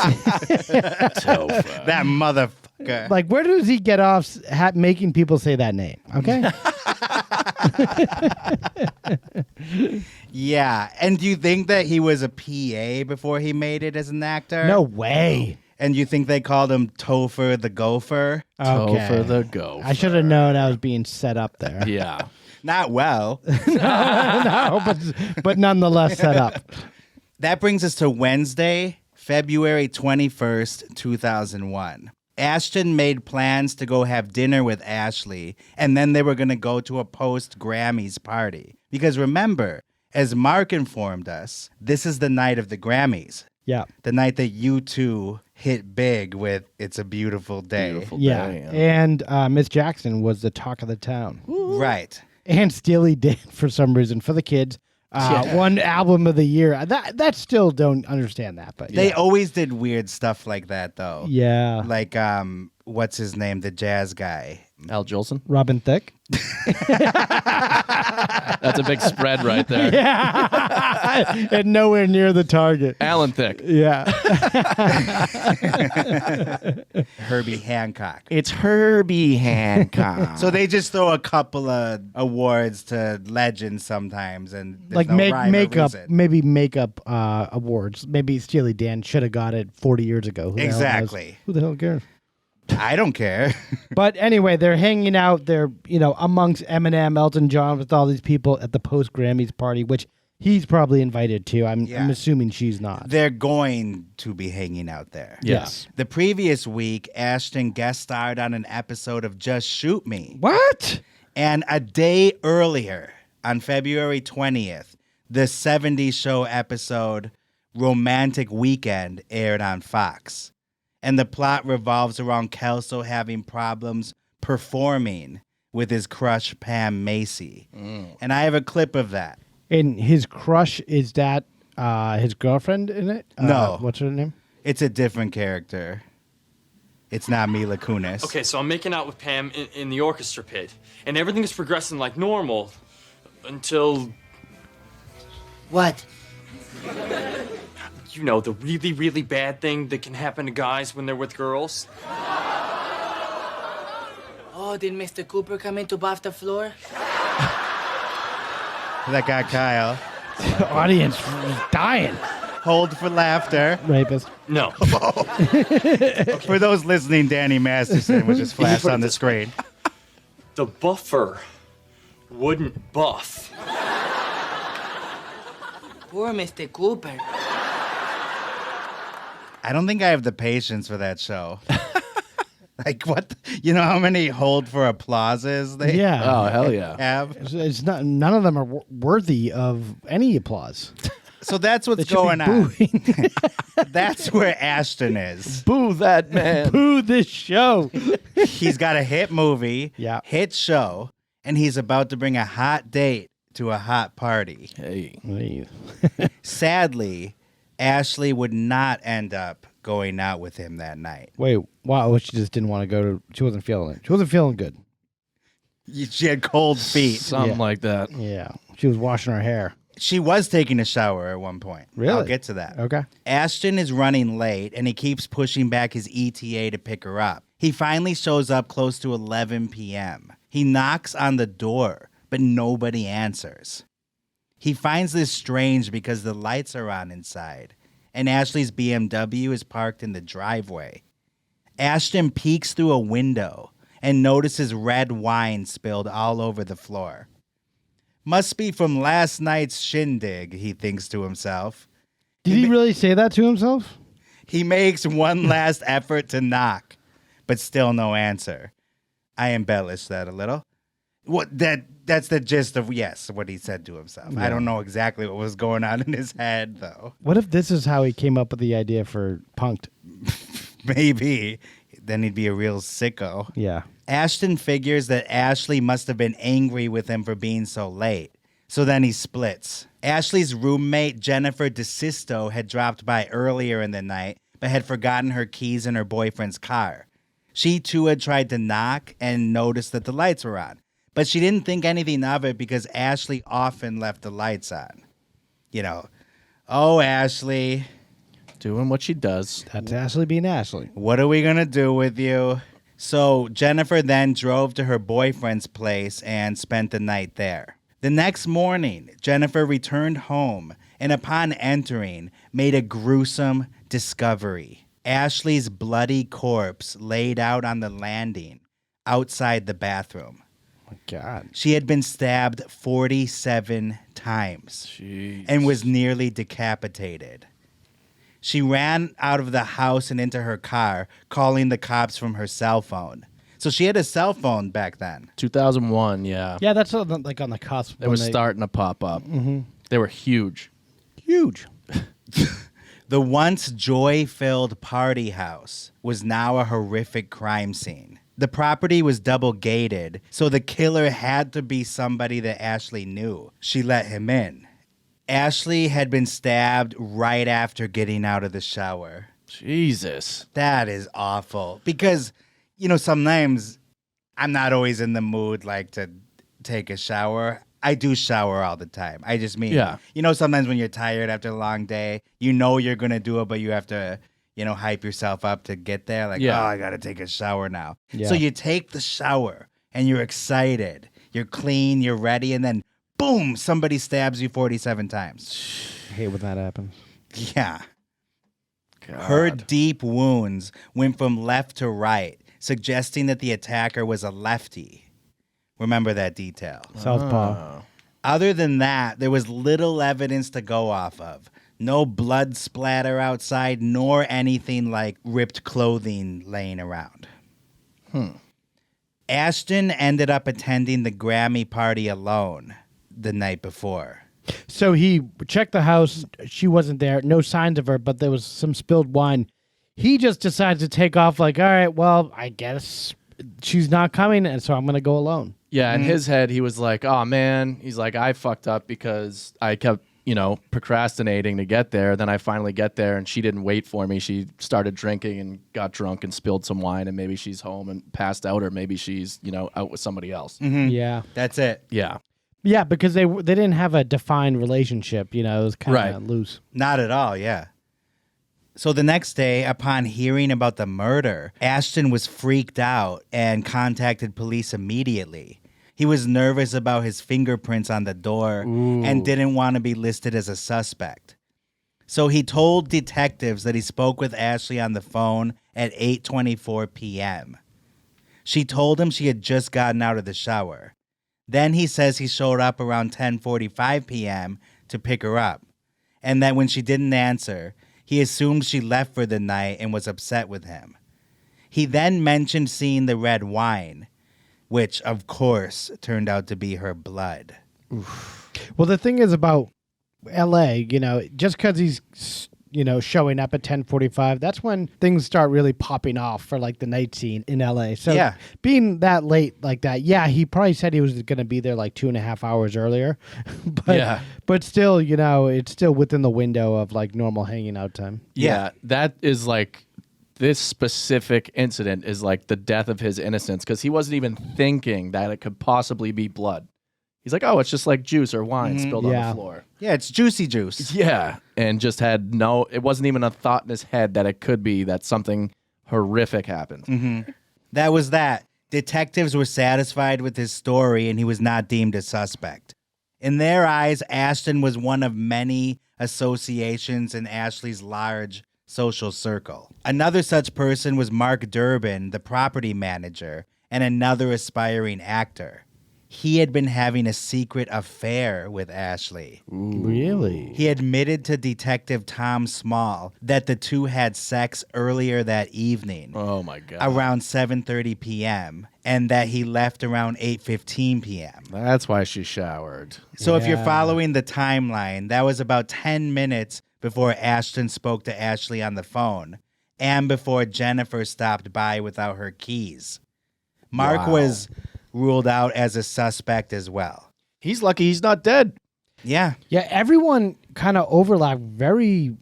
Topher. That motherfucker. Like, where does he get off making people say that name? Okay. Yeah. And do you think that he was a PA before he made it as an actor? No way. And you think they called him Topher the Gopher? Topher the Gopher. I should have known I was being set up there. Yeah. Not well. No, but nonetheless set up. That brings us to Wednesday, February 21st, 2001. Ashton made plans to go have dinner with Ashley, and then they were going to go to a post-Grammys party. Because remember, as Mark informed us, this is the night of the Grammys. Yeah. The night that you two hit big with It's a Beautiful Day. Beautiful Yeah. day, And Miss Jackson was the talk of the town. Right. And Steely Dan, for some reason, for the kids. One album of the year. That still don't understand that, but They always did weird stuff like that, though. yeah. Like, what's his name? The jazz guy. Al Jolson. Robin Thicke. That's a big spread right there. Yeah. And nowhere near the target. Alan Thicke. Yeah. Herbie Hancock. It's Herbie Hancock. So they just throw a couple of awards to legends sometimes, and there's Like no rhyme or makeup, reason. maybe makeup awards. Maybe Steely Dan should have got it 40 years ago. Who the hell knows? Exactly. Who the hell cares? I don't care. But anyway, they're hanging out. They're, amongst Eminem, Elton John, with all these people at the post-Grammys party, which he's probably invited to. I'm assuming she's not. They're going to be hanging out there. Yes. The previous week, Ashton guest starred on an episode of Just Shoot Me. What? And a day earlier, on February 20th, the 70s show episode Romantic Weekend aired on Fox. And the plot revolves around Kelso having problems performing with his crush, Pam Macy. And I have a clip of that. And his crush, is that His girlfriend in it? No. What's her name? It's a different character. It's not Mila Kunis. Okay, so I'm making out with Pam in the orchestra pit, and everything is progressing like normal until... What? You know, the really, really bad thing that can happen to guys when they're with girls. Oh, did Mr. Cooper come in to buff the floor? That guy Kyle. The audience was dying. Hold for laughter. Rapist. No. For those listening, Danny Masterson was just flashed on the screen. The buffer wouldn't buff. Poor Mr. Cooper. I don't think I have the patience for that show. Like, what? You know how many hold for applauses they Oh, hell yeah. have? It's not. None of them are worthy of any applause. So that's what's They should be going on. booing. That's where Ashton is. Boo that man. Boo this show. He's got a hit movie, Yeah. hit show, and he's about to bring a hot date to a hot party. Hey. Sadly, Ashley would not end up going out with him that night. Wait, wow, she just didn't want to go to. She wasn't feeling it. She wasn't feeling good. She had cold feet. Something like that. Yeah, she was washing her hair. She was taking a shower at one point. Really? I'll get to that. Okay. Ashton is running late, and he keeps pushing back his ETA to pick her up. He finally shows up close to 11 p.m. He knocks on the door, but nobody answers. He finds this strange because the lights are on inside, and Ashley's BMW is parked in the driveway. Ashton peeks through a window and notices red wine spilled all over the floor. Must be from last night's shindig, he thinks to himself. Did he really say that to himself? He makes one last effort to knock, but still no answer. I embellished that a little. That's the gist of, yes, what he said to himself. Yeah. I don't know exactly what was going on in his head, though. What if this is how he came up with the idea for Punked? Maybe. Then he'd be a real sicko. Yeah. Ashton figures that Ashley must have been angry with him for being so late. So then he splits. Ashley's roommate, Jennifer DeSisto, had dropped by earlier in the night, but had forgotten her keys in her boyfriend's car. She too had tried to knock and noticed that the lights were on. But she didn't think anything of it because Ashley often left the lights on. You know, oh, Ashley. Doing what she does. That's Ashley being Ashley. What are we going to do with you? So Jennifer then drove to her boyfriend's place and spent the night there. The next morning, Jennifer returned home and upon entering, made a gruesome discovery. Ashley's bloody corpse laid out on the landing outside the bathroom. Oh my God. She had been stabbed 47 times and was nearly decapitated. She ran out of the house and into her car, calling the cops from her cell phone. So she had a cell phone back then. 2001, yeah. Yeah, that's like on the cusp. It was starting to pop up. Mm-hmm. They were huge. Huge. The once joy-filled party house was now a horrific crime scene. The property was double gated, so the killer had to be somebody that Ashley knew. She let him in. Ashley had been stabbed right after getting out of the shower. Jesus. That is awful. Because, you know, sometimes I'm not always in the mood like to take a shower. I do shower all the time. I just mean, Yeah. you know, sometimes when you're tired after a long day, you know you're going to do it, but you have to, you know, hype yourself up to get there. Like, Yeah. oh, I got to take a shower now. Yeah. So you take the shower and you're excited. You're clean, you're ready, and then boom, somebody stabs you 47 times. I hate when that happens. Yeah. Her deep wounds went from left to right, suggesting that the attacker was a lefty. Remember that detail. Southpaw. Other than that, there was little evidence to go off of. No blood splatter outside, nor anything like ripped clothing laying around. Ashton ended up attending the Grammy party alone the night before. So he checked the house. She wasn't there. No signs of her, but there was some spilled wine. He just decided to take off like, all right, well, I guess she's not coming, and so I'm going to go alone. Yeah, in his head, he was like, oh, man. He's like, I fucked up because I kept procrastinating to get there. Then I finally get there and she didn't wait for me. She started drinking and got drunk and spilled some wine, and maybe she's home and passed out, or maybe she's, out with somebody else. Mm-hmm. Yeah. That's it. Yeah. Yeah, because they didn't have a defined relationship. It was kind of loose. Not at all, yeah. So the next day, upon hearing about the murder, Ashton was freaked out and contacted police immediately. He was nervous about his fingerprints on the door and didn't want to be listed as a suspect. So he told detectives that he spoke with Ashley on the phone at 8:24 p.m. She told him she had just gotten out of the shower. Then he says he showed up around 10:45 p.m. to pick her up, and that when she didn't answer, he assumed she left for the night and was upset with him. He then mentioned seeing the red wine, which, of course, turned out to be her blood. Oof. Well, the thing is about L.A., just because he's, showing up at 10:45, that's when things start really popping off for, the night scene in L.A. So being that late like that, he probably said he was going to be there 2.5 hours earlier. But still, it's still within the window of, normal hanging out time. Yeah, that is, this specific incident is the death of his innocence, because he wasn't even thinking that it could possibly be blood. He's like, oh, it's just juice or wine spilled on the floor. Yeah, it's juicy juice. Yeah, and just had it wasn't even a thought in his head that it could be that something horrific happened. Mm-hmm. That was that. Detectives were satisfied with his story, and he was not deemed a suspect. In their eyes, Ashton was one of many associations in Ashley's large social circle. Another such person was Mark Durbin, the property manager, and another aspiring actor. He had been having a secret affair with Ashley. Ooh. Really? He admitted to Detective Tom Small that the two had sex earlier that evening. Oh, my God. Around 7:30 p.m., and that he left around 8:15 p.m. That's why she showered. So if you're following the timeline, that was about 10 minutes before Ashton spoke to Ashley on the phone, and before Jennifer stopped by without her keys. Mark was ruled out as a suspect as well. He's lucky he's not dead. Yeah. Yeah, everyone kind of overlapped very,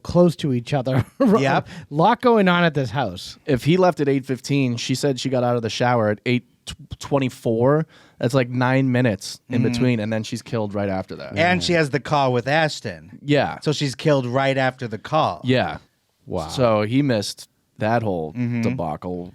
close to each other. Yep. Lot going on at this house. If he left at 8:15, she said she got out of the shower at 8:24. That's 9 minutes in between, and then she's killed right after that. And she has the call with Ashton. Yeah. So she's killed right after the call. Yeah. Wow. So he missed that whole debacle.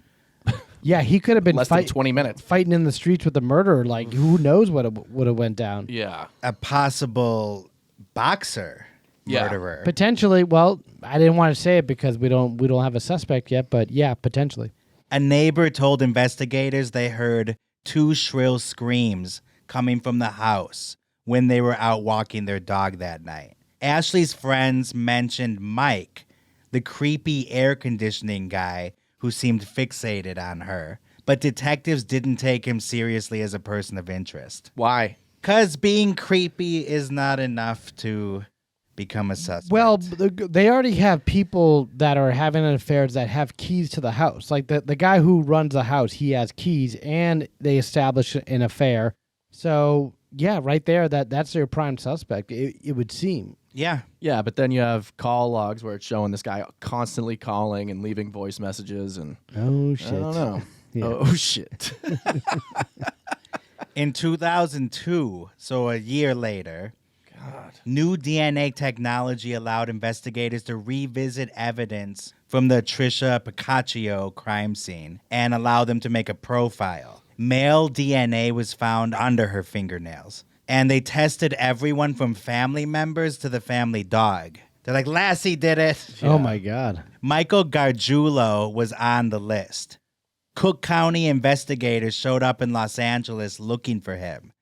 Yeah, he could have been less than 20 minutes fighting in the streets with the murderer. Who knows what would have went down? Yeah. A possible boxer murderer. Potentially. Well, I didn't want to say it because we don't have a suspect yet, but yeah, potentially. A neighbor told investigators they heard 2 shrill screams coming from the house when they were out walking their dog that night. Ashley's friends mentioned Mike, the creepy air conditioning guy who seemed fixated on her, but detectives didn't take him seriously as a person of interest. Why? Because being creepy is not enough to become a suspect. Well, they already have people that are having affairs that have keys to the house. The guy who runs the house, he has keys, and they establish an affair. So, yeah, right there, that's their prime suspect, it would seem. Yeah. Yeah, but then you have call logs where it's showing this guy constantly calling and leaving voice messages and... Oh, shit. I don't know. Yeah. Oh, shit. In 2002, so a year later, new DNA technology allowed investigators to revisit evidence from the Tricia Pacaccio crime scene and allow them to make a profile. Male DNA was found under her fingernails. And they tested everyone from family members to the family dog. They're like, Lassie did it. Yeah. Oh, my God. Michael Gargiulo was on the list. Cook County investigators showed up in Los Angeles looking for him.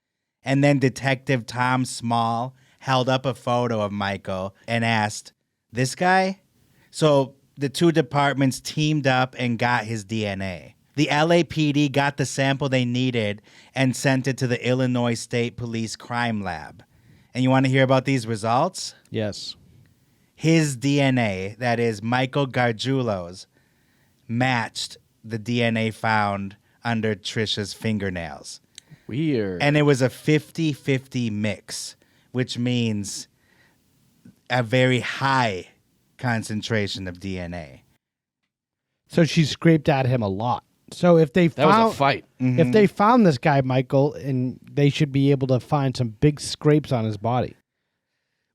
And then Detective Tom Small held up a photo of Michael and asked, this guy? So the two departments teamed up and got his DNA. The LAPD got the sample they needed and sent it to the Illinois State Police Crime Lab. And you want to hear about these results? Yes. His DNA, that is Michael Gargiulo's, matched the DNA found under Tricia's fingernails. Weird. And it was a 50-50 mix, which means a very high concentration of DNA. So she scraped at him a lot. So if they That found was a fight. if they found this guy, Michael, and they should be able to find some big scrapes on his body.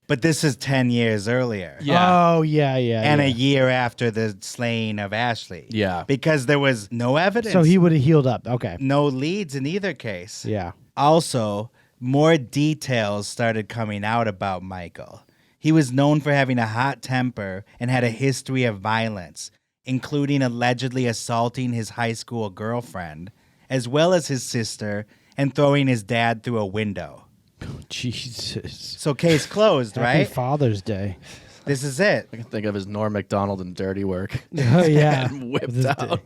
But this is 10 years earlier. Oh, yeah. And a year after the slaying of Ashley. Yeah. Because there was no evidence. So he would have healed up. Okay. No leads in either case. Yeah. Also, more details started coming out about Michael. He was known for having a hot temper and had a history of violence, including allegedly assaulting his high school girlfriend, as well as his sister, and throwing his dad through a window. Oh, Jesus. So case closed, Happy right? Father's Day. This is it. I can think of his Norm Macdonald in Dirty Work. Oh, yeah. And whipped out.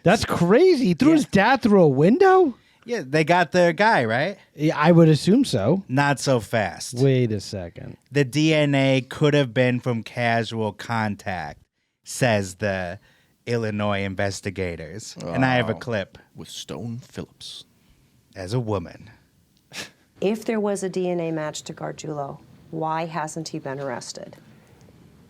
That's crazy. He threw his dad through a window? Yeah, they got their guy, right? Yeah, I would assume so. Not so fast. Wait a second. The DNA could have been from casual contact, says the Illinois investigators. And I have a clip. With Stone Phillips. As a woman. If there was a DNA match to Gargiulo, why hasn't he been arrested?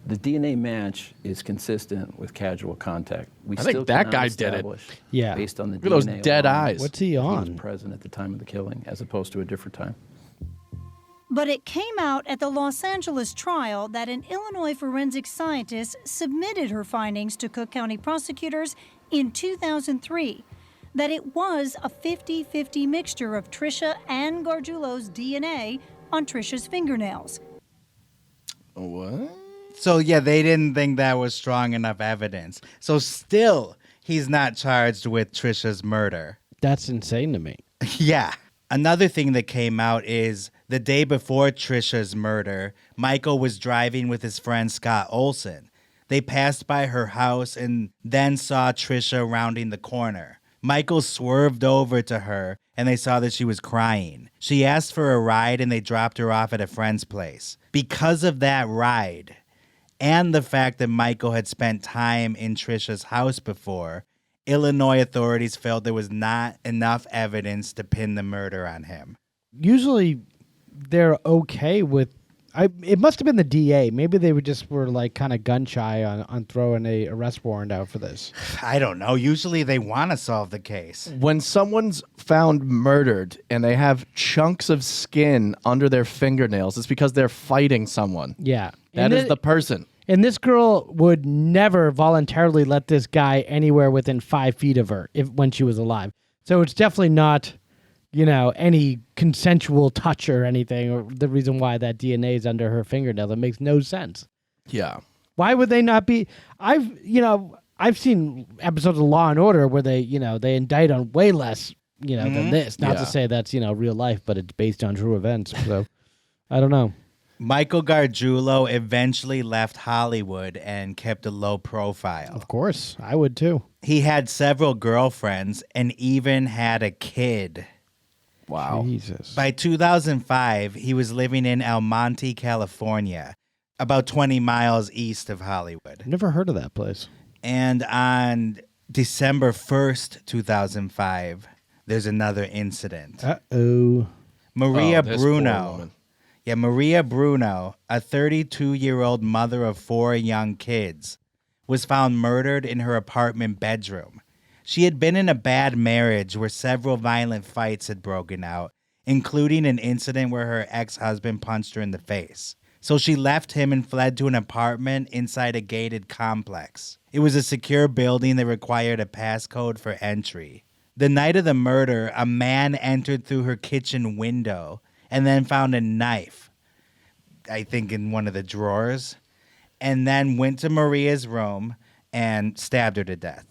The DNA match is consistent with casual contact. We I think still that cannot guy did it. establish, Yeah. Based on the Look at those DNA dead alone, eyes. What's he He was on? present at the time of the killing, as opposed to a different time. But it came out at the Los Angeles trial that an Illinois forensic scientist submitted her findings to Cook County prosecutors in 2003, that it was a 50-50 mixture of Tricia and Gargiulo's DNA on Tricia's fingernails. What? So, yeah, they didn't think that was strong enough evidence. So still, he's not charged with Tricia's murder. That's insane to me. Yeah. Another thing that came out is the day before Tricia's murder, Michael was driving with his friend Scott Olson. They passed by her house and then saw Tricia rounding the corner. Michael swerved over to her and they saw that she was crying. She asked for a ride and they dropped her off at a friend's place. Because of that ride and the fact that Michael had spent time in Tricia's house before, Illinois authorities felt there was not enough evidence to pin the murder on him. Usually they're okay with it must have been the DA. Maybe they were like kind of gun shy on throwing a arrest warrant out for this. I don't know. Usually they want to solve the case. When someone's found murdered and they have chunks of skin under their fingernails, it's because they're fighting someone. Yeah. That is the person. And this girl would never voluntarily let this guy anywhere within 5 feet of her when she was alive. So it's definitely not, any consensual touch or anything, or the reason why that DNA is under her fingernail. That makes no sense. Yeah. Why would they not be? I've seen episodes of Law and Order where they indict on way less, than this. Not to say that's, real life, but it's based on true events. So I don't know. Michael Gargiulo eventually left Hollywood and kept a low profile. Of course, I would too. He had several girlfriends and even had a kid. Wow. Jesus. By 2005, he was living in El Monte, California, about 20 miles east of Hollywood. Never heard of that place. And on December 1st, 2005, there's another incident. Uh-oh. Maria this poor Bruno. woman. Yeah, Maria Bruno, a 32-year-old mother of 4 young kids, was found murdered in her apartment bedroom. She had been in a bad marriage where several violent fights had broken out, including an incident where her ex-husband punched her in the face. So she left him and fled to an apartment inside a gated complex. It was a secure building that required a passcode for entry. The night of the murder, a man entered through her kitchen window and then found a knife, I think in one of the drawers, and then went to Maria's room and stabbed her to death.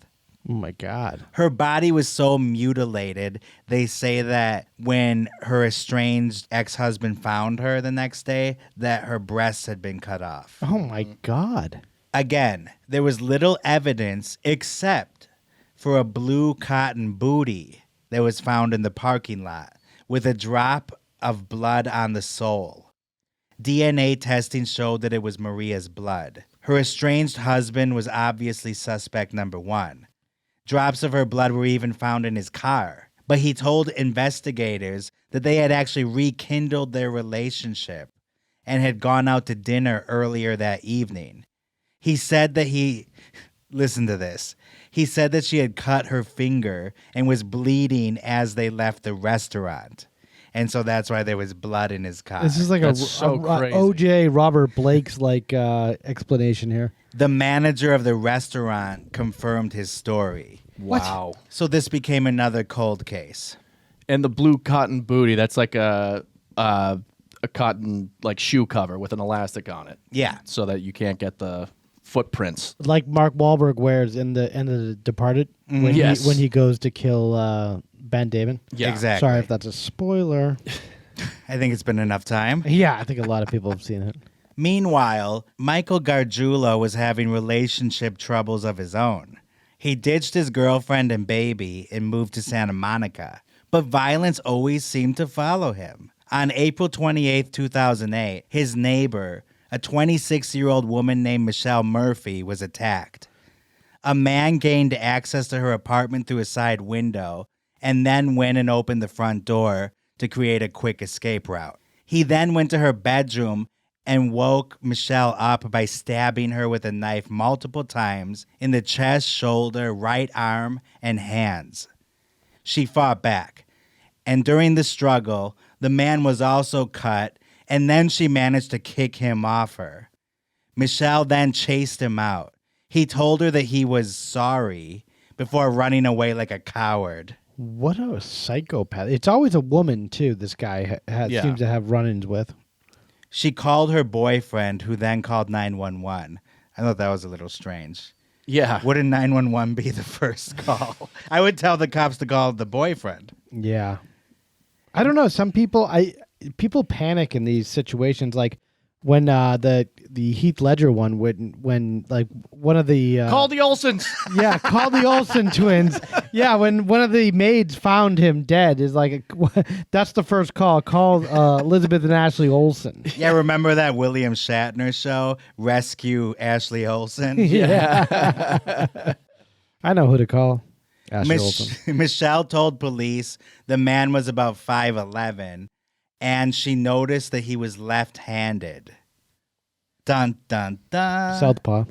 Oh, my God. Her body was so mutilated, they say that when her estranged ex-husband found her the next day, that her breasts had been cut off. Oh, my God. Again, there was little evidence except for a blue cotton bootie that was found in the parking lot with a drop of blood on the sole. DNA testing showed that it was Maria's blood. Her estranged husband was obviously suspect number 1. Drops of her blood were even found in his car, but he told investigators that they had actually rekindled their relationship and had gone out to dinner earlier that evening. He said that listen to this. He said that she had cut her finger and was bleeding as they left the restaurant. And so that's why there was blood in his car. This is like That's so crazy. OJ Robert Blake's explanation here. The manager of the restaurant confirmed his story. Wow. So this became another cold case. And the blue cotton booty, that's like a cotton like shoe cover with an elastic on it. Yeah. So that you can't get the footprints. Like Mark Wahlberg wears in the Departed when he goes to kill Ben Damon. Yeah, exactly. Sorry if that's a spoiler. I think it's been enough time. Yeah, I think a lot of people have seen it. Meanwhile, Michael Gargiulo was having relationship troubles of his own. He ditched his girlfriend and baby and moved to Santa Monica, but violence always seemed to follow him. On April 28, 2008, his neighbor, a 26-year-old woman named Michelle Murphy, was attacked. A man gained access to her apartment through a side window and then went and opened the front door to create a quick escape route. He then went to her bedroom and woke Michelle up by stabbing her with a knife multiple times in the chest, shoulder, right arm, and hands. She fought back, and during the struggle, the man was also cut, and then she managed to kick him off her. Michelle then chased him out. He told her that he was sorry before running away like a coward. What a psychopath. It's always a woman, too, this guy seems to have run-ins with. She called her boyfriend, who then called 911. I thought that was a little strange. Yeah. Wouldn't 911 be the first call? I would tell the cops to call the boyfriend. Yeah. I don't know. Some people panic in these situations, like when the Heath Ledger one, when like one of the call the Olsens. Yeah, call the Olsen twins. Yeah, when one of the maids found him dead, is like that's the first call. Call Elizabeth and Ashley Olsen. Yeah, remember that William Shatner show, Rescue Ashley Olsen? Yeah. I know who to call. Ashley Olsen. Michelle told police the man was about 5'11", and she noticed that he was left-handed. Dun, dun, dun. Southpaw.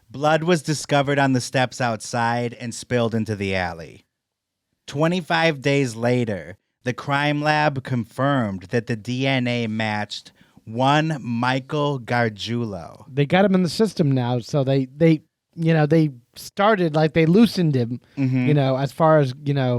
Blood was discovered on the steps outside and spilled into the alley. 25 days later, the crime lab confirmed that the DNA matched one Michael Gargiulo. They got him in the system now, so they started, like, they loosened him, as far as,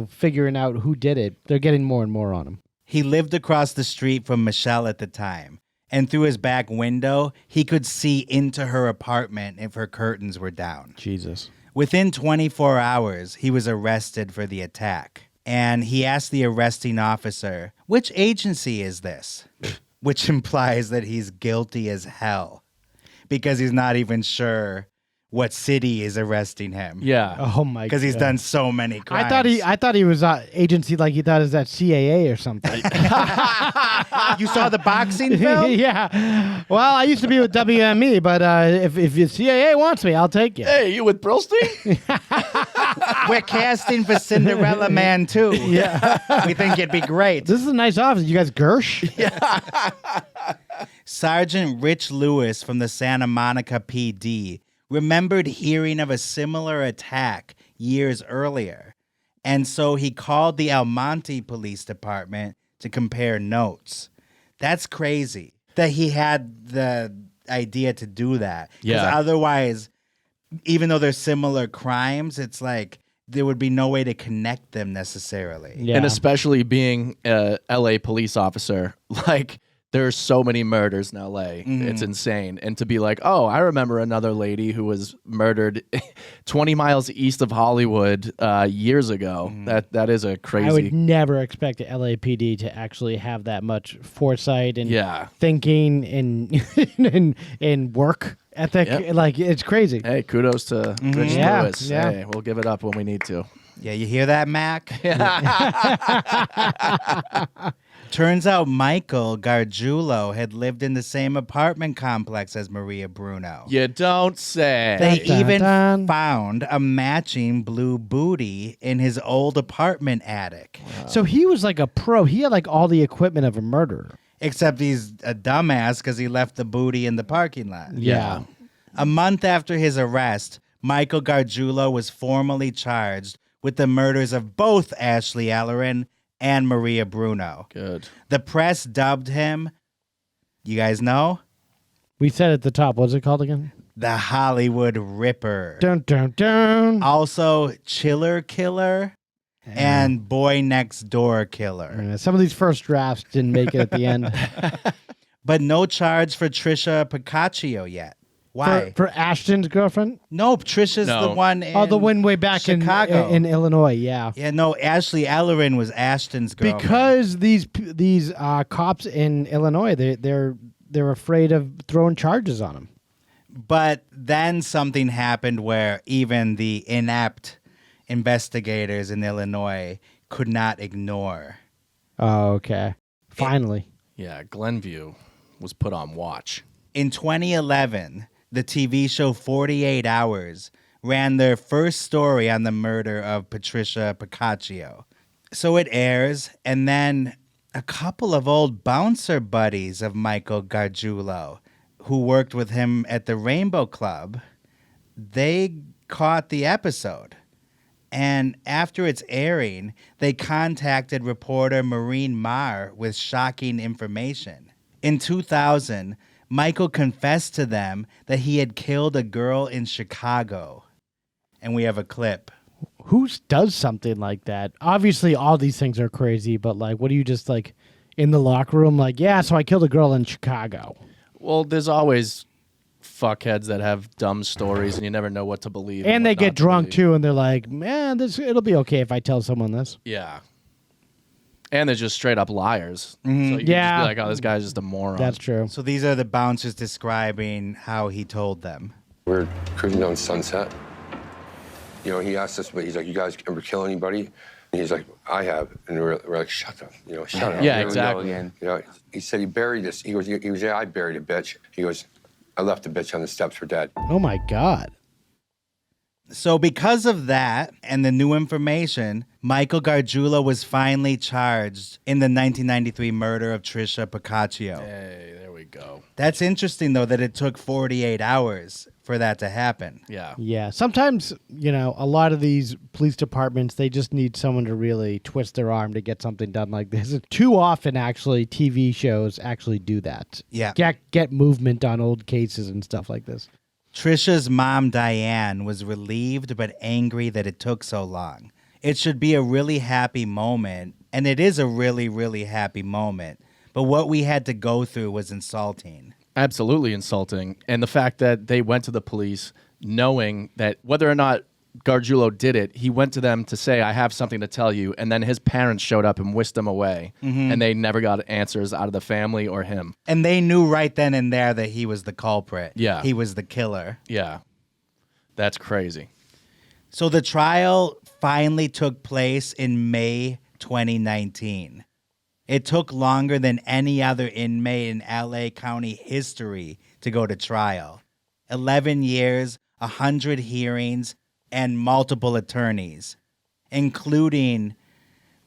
figuring out who did it. They're getting more and more on him. He lived across the street from Michelle at the time, and through his back window, he could see into her apartment if her curtains were down. Jesus. Within 24 hours, he was arrested for the attack, and he asked the arresting officer, "Which agency is this?" Which implies that he's guilty as hell, because he's not even sure what city is arresting him. Yeah. Oh my god. Because he's done so many crimes. I thought he was agency, like he thought it was that CAA or something. You saw the boxing film? Yeah. Well, I used to be with WME, but if the CAA wants me, I'll take you. Hey, you with Brillstein? We're casting for Cinderella Man 2. Yeah. We think it'd be great. This is a nice office. You guys Gersh? Yeah. Sergeant Rich Lewis from the Santa Monica PD remembered hearing of a similar attack years earlier, and so he called the Monte Police Department to compare notes. That's crazy that he had the idea to do that. Because otherwise, even though they're similar crimes, it's like there would be no way to connect them necessarily. Yeah. And especially being a LA police officer, like, there's so many murders in LA. It's insane. And to be like, oh, I remember another lady who was murdered 20 miles east of Hollywood years ago. That is a crazy... I would never expect the LAPD to actually have that much foresight and thinking and work ethic. Yep. Like, it's crazy. Hey, kudos to Rich Lewis. Yeah. Hey, we'll give it up when we need to. Yeah, you hear that, Mac? Turns out Michael Gargiulo had lived in the same apartment complex as Maria Bruno. You don't say. They even found a matching blue booty in his old apartment attic. Wow. So he was like a pro. He had like all the equipment of a murderer. Except he's a dumbass because he left the booty in the parking lot. Yeah. A month after his arrest, Michael Gargiulo was formally charged with the murders of both Ashley Ellerin and Maria Bruno. Good. The press dubbed him, you guys know? We said at the top, what's it called again? The Hollywood Ripper. Dun, dun, dun. Also, Chiller Killer and Boy Next Door Killer. Some of these first drafts didn't make it at the end. But no charge for Tricia Pacaccio yet. Why? For Ashton's girlfriend? Nope, Tricia's the one in the one way back Chicago. in Illinois, yeah. Yeah, no, Ashley Ellerin was Ashton's girlfriend. Because these cops in Illinois, they're afraid of throwing charges on him. But then something happened where even the inept investigators in Illinois could not ignore. Oh, okay. Finally. Yeah, Glenview was put on watch. In 2011, the TV show 48 Hours ran their first story on the murder of Patricia Pacaccio. So it airs, and then a couple of old bouncer buddies of Michael Gargiulo, who worked with him at the Rainbow Club, they caught the episode. And after its airing, they contacted reporter Maureen Marr with shocking information. In 2000, Michael confessed to them that he had killed a girl in Chicago. And we have a clip. Who does something like that? Obviously, all these things are crazy, but like, what do you just like in the locker room? Like, yeah, so I killed a girl in Chicago. Well, there's always fuckheads that have dumb stories, and you never know what to believe. And they what get not to drunk believe. too, and they're like, man, it'll be okay if I tell someone this. Yeah. And they're just straight up liars. Mhm. So you Yeah. just be like, oh, this guy's just a moron. That's true. So these are the bouncers describing how he told them. We're cruising down Sunset. You know, he asked us, but he's like, you guys ever kill anybody? And he's like, I have. And we're like, shut up. You know, shut up. Yeah, Here we go exactly. again. You know, he said he buried this. He goes, yeah, I buried a bitch. He goes, I left the bitch on the steps for dead. Oh my God. So because of that and the new information, Michael Gargiulo was finally charged in the 1993 murder of Tricia Pacaccio. Hey, there we go. That's interesting, though, that it took 48 hours for that to happen. Yeah. Yeah. Sometimes, a lot of these police departments, they just need someone to really twist their arm to get something done like this. Too often, actually, TV shows actually do that. Yeah. Get movement on old cases and stuff like this. Tricia's mom, Diane, was relieved but angry that it took so long. It should be a really happy moment, and it is a really, really happy moment. But what we had to go through was insulting. Absolutely insulting. And the fact that they went to the police knowing that whether or not Gargiulo did it, he went to them to say, I have something to tell you. And then his parents showed up and whisked him away. Mhm. And they never got answers out of the family or him. And they knew right then and there that he was the culprit. Yeah. He was the killer. Yeah. That's crazy. So the trial finally took place in May 2019. It took longer than any other inmate in LA County history to go to trial. 11 years, 100 hearings, and multiple attorneys, including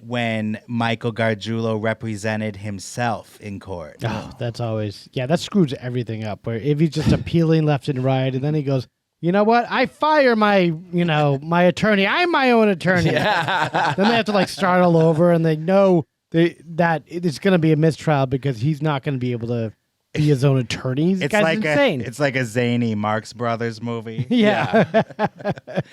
when Michael Gargiulo represented himself in court. Oh, that's always, that screws everything up. Where if he's just appealing left and right, and then he goes, you know what? I fire my, my attorney. I'm my own attorney. Then they have to start all over, and they know that it's going to be a mistrial because he's not going to be able to be his own attorney. This guy's insane. It's like a zany Marx Brothers movie. Yeah.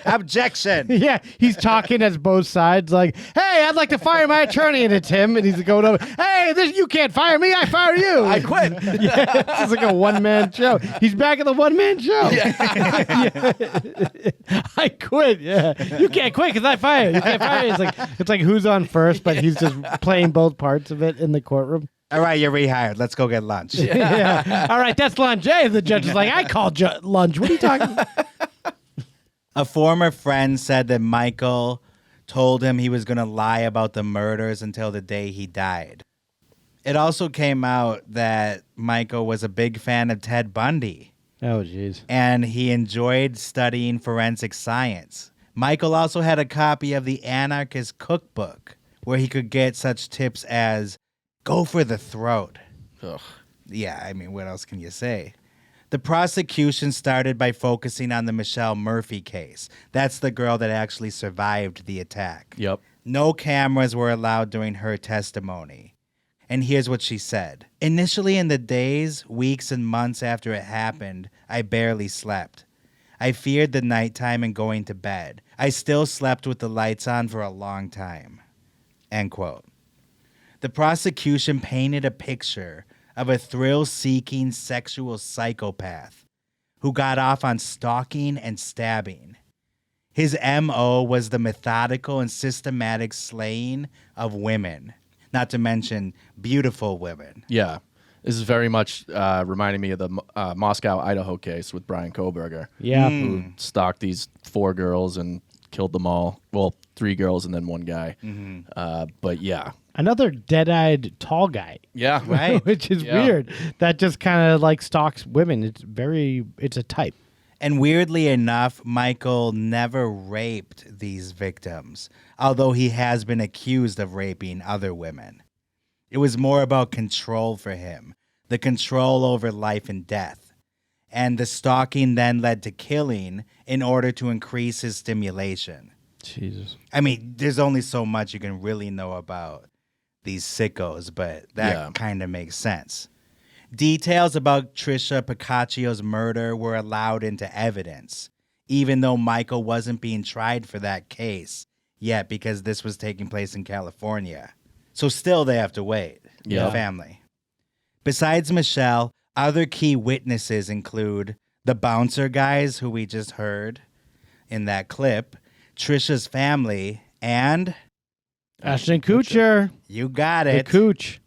Objection. Yeah, he's talking as both sides, like, hey, I'd like to fire my attorney, and it's him, and he's going over, hey, you can't fire me, I fire you. I quit. Yeah, it's like a one-man show. He's back at the one-man show. Yeah. I quit, yeah. You can't quit because I fire you. You can't fire you. It's like who's on first, but he's just playing both parts of it in the courtroom. All right, you're rehired. Let's go get lunch. Yeah. All right, that's lunch. Hey, the judge is like, I called lunch. What are you talking about? A former friend said that Michael told him he was going to lie about the murders until the day he died. It also came out that Michael was a big fan of Ted Bundy. Oh, jeez. And he enjoyed studying forensic science. Michael also had a copy of the Anarchist Cookbook, where he could get such tips as go for the throat, Ugh. Yeah, I mean, what else can you say? The prosecution started by focusing on the Michelle Murphy case. That's the girl that actually survived the attack. Yep. No cameras were allowed during her testimony. And here's what she said. Initially, in the days, weeks, and months after it happened, I barely slept. I feared the nighttime and going to bed. I still slept with the lights on for a long time. End quote. The prosecution painted a picture of a thrill-seeking sexual psychopath who got off on stalking and stabbing. His M.O. was the methodical and systematic slaying of women, not to mention beautiful women. Yeah. This is very much reminding me of the Moscow, Idaho case with Brian Kohberger. Yeah. Who stalked these 4 girls and killed them all. Well, 3 girls and then 1 guy. But yeah. Another dead-eyed tall guy. Yeah. Right. Which is weird. That just kind of like stalks women. It's a type. And weirdly enough, Michael never raped these victims, although he has been accused of raping other women. It was more about control for him, the control over life and death. And the stalking then led to killing in order to increase his stimulation. Jesus. I mean, there's only so much you can really know about these sickos, but that kind of makes sense. Details about Tricia Pacaccio's murder were allowed into evidence, even though Michael wasn't being tried for that case yet because this was taking place in California. So still they have to wait, the family. Besides Michelle, other key witnesses include the bouncer guys who we just heard in that clip, Tricia's family, and Ashton Kutcher. You got it. The Cooch.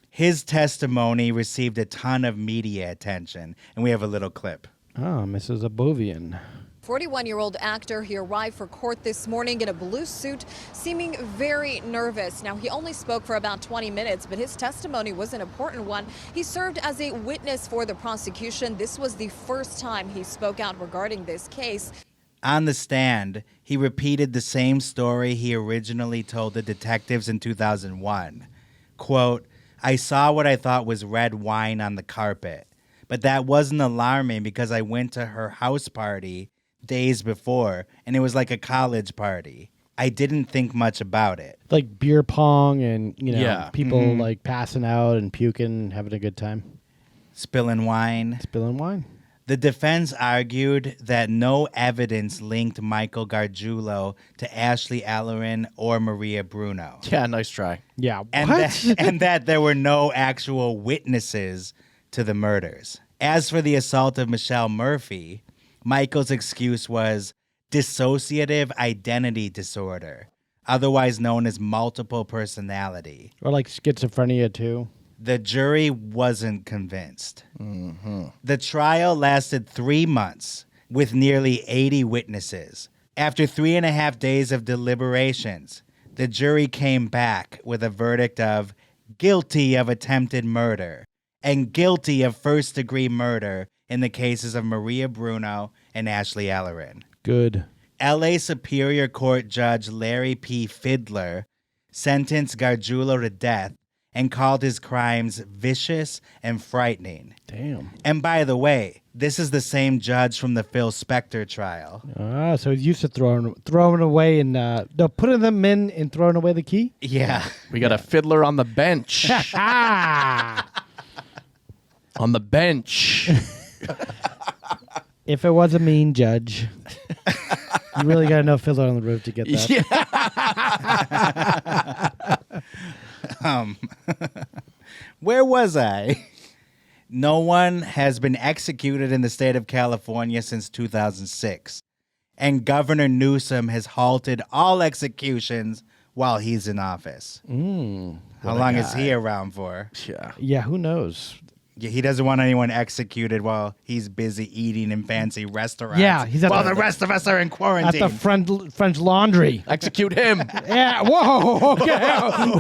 His testimony received a ton of media attention, and we have a little clip. Oh, Mrs. Abovian. 41-year-old actor, he arrived for court this morning in a blue suit, seeming very nervous. Now, he only spoke for about 20 minutes, but his testimony was an important one. He served as a witness for the prosecution. This was the first time he spoke out regarding this case. On the stand, he repeated the same story he originally told the detectives in 2001. Quote, I saw what I thought was red wine on the carpet, but that wasn't alarming because I went to her house party days before, and it was like a college party. I didn't think much about it. Like beer pong and, people Mhm. like passing out and puking, having a good time. Spilling wine. Spilling wine. The defense argued that no evidence linked Michael Gargiulo to Ashley Ellerin or Maria Bruno. Yeah, nice try. Yeah, and that there were no actual witnesses to the murders. As for the assault of Michelle Murphy, Michael's excuse was dissociative identity disorder, otherwise known as multiple personality. Or like schizophrenia, too. The jury wasn't convinced. The trial lasted 3 months with nearly 80 witnesses. After 3.5 days of deliberations, the jury came back with a verdict of guilty of attempted murder and guilty of first-degree murder in the cases of Maria Bruno and Ashley Ellerin. Good. L.A. Superior Court Judge Larry P. Fidler sentenced Gargiulo to death and called his crimes vicious and frightening. Damn. And by the way, this is the same judge from the Phil Spector trial. Ah, so he's used to throwing away and putting them in and throwing away the key? Yeah. We got a fiddler on the bench. On the bench. If it was a mean judge, you really got to know Fiddler on the Roof to get that. Where was I? No one has been executed in the state of California since 2006. And Governor Newsom has halted all executions while he's in office. How long is he around for? Yeah, who knows? Yeah, he doesn't want anyone executed while he's busy eating in fancy restaurants. Yeah, he's at while the the rest of us are in At quarantine. the French Laundry. Execute him. Yeah, whoa, okay.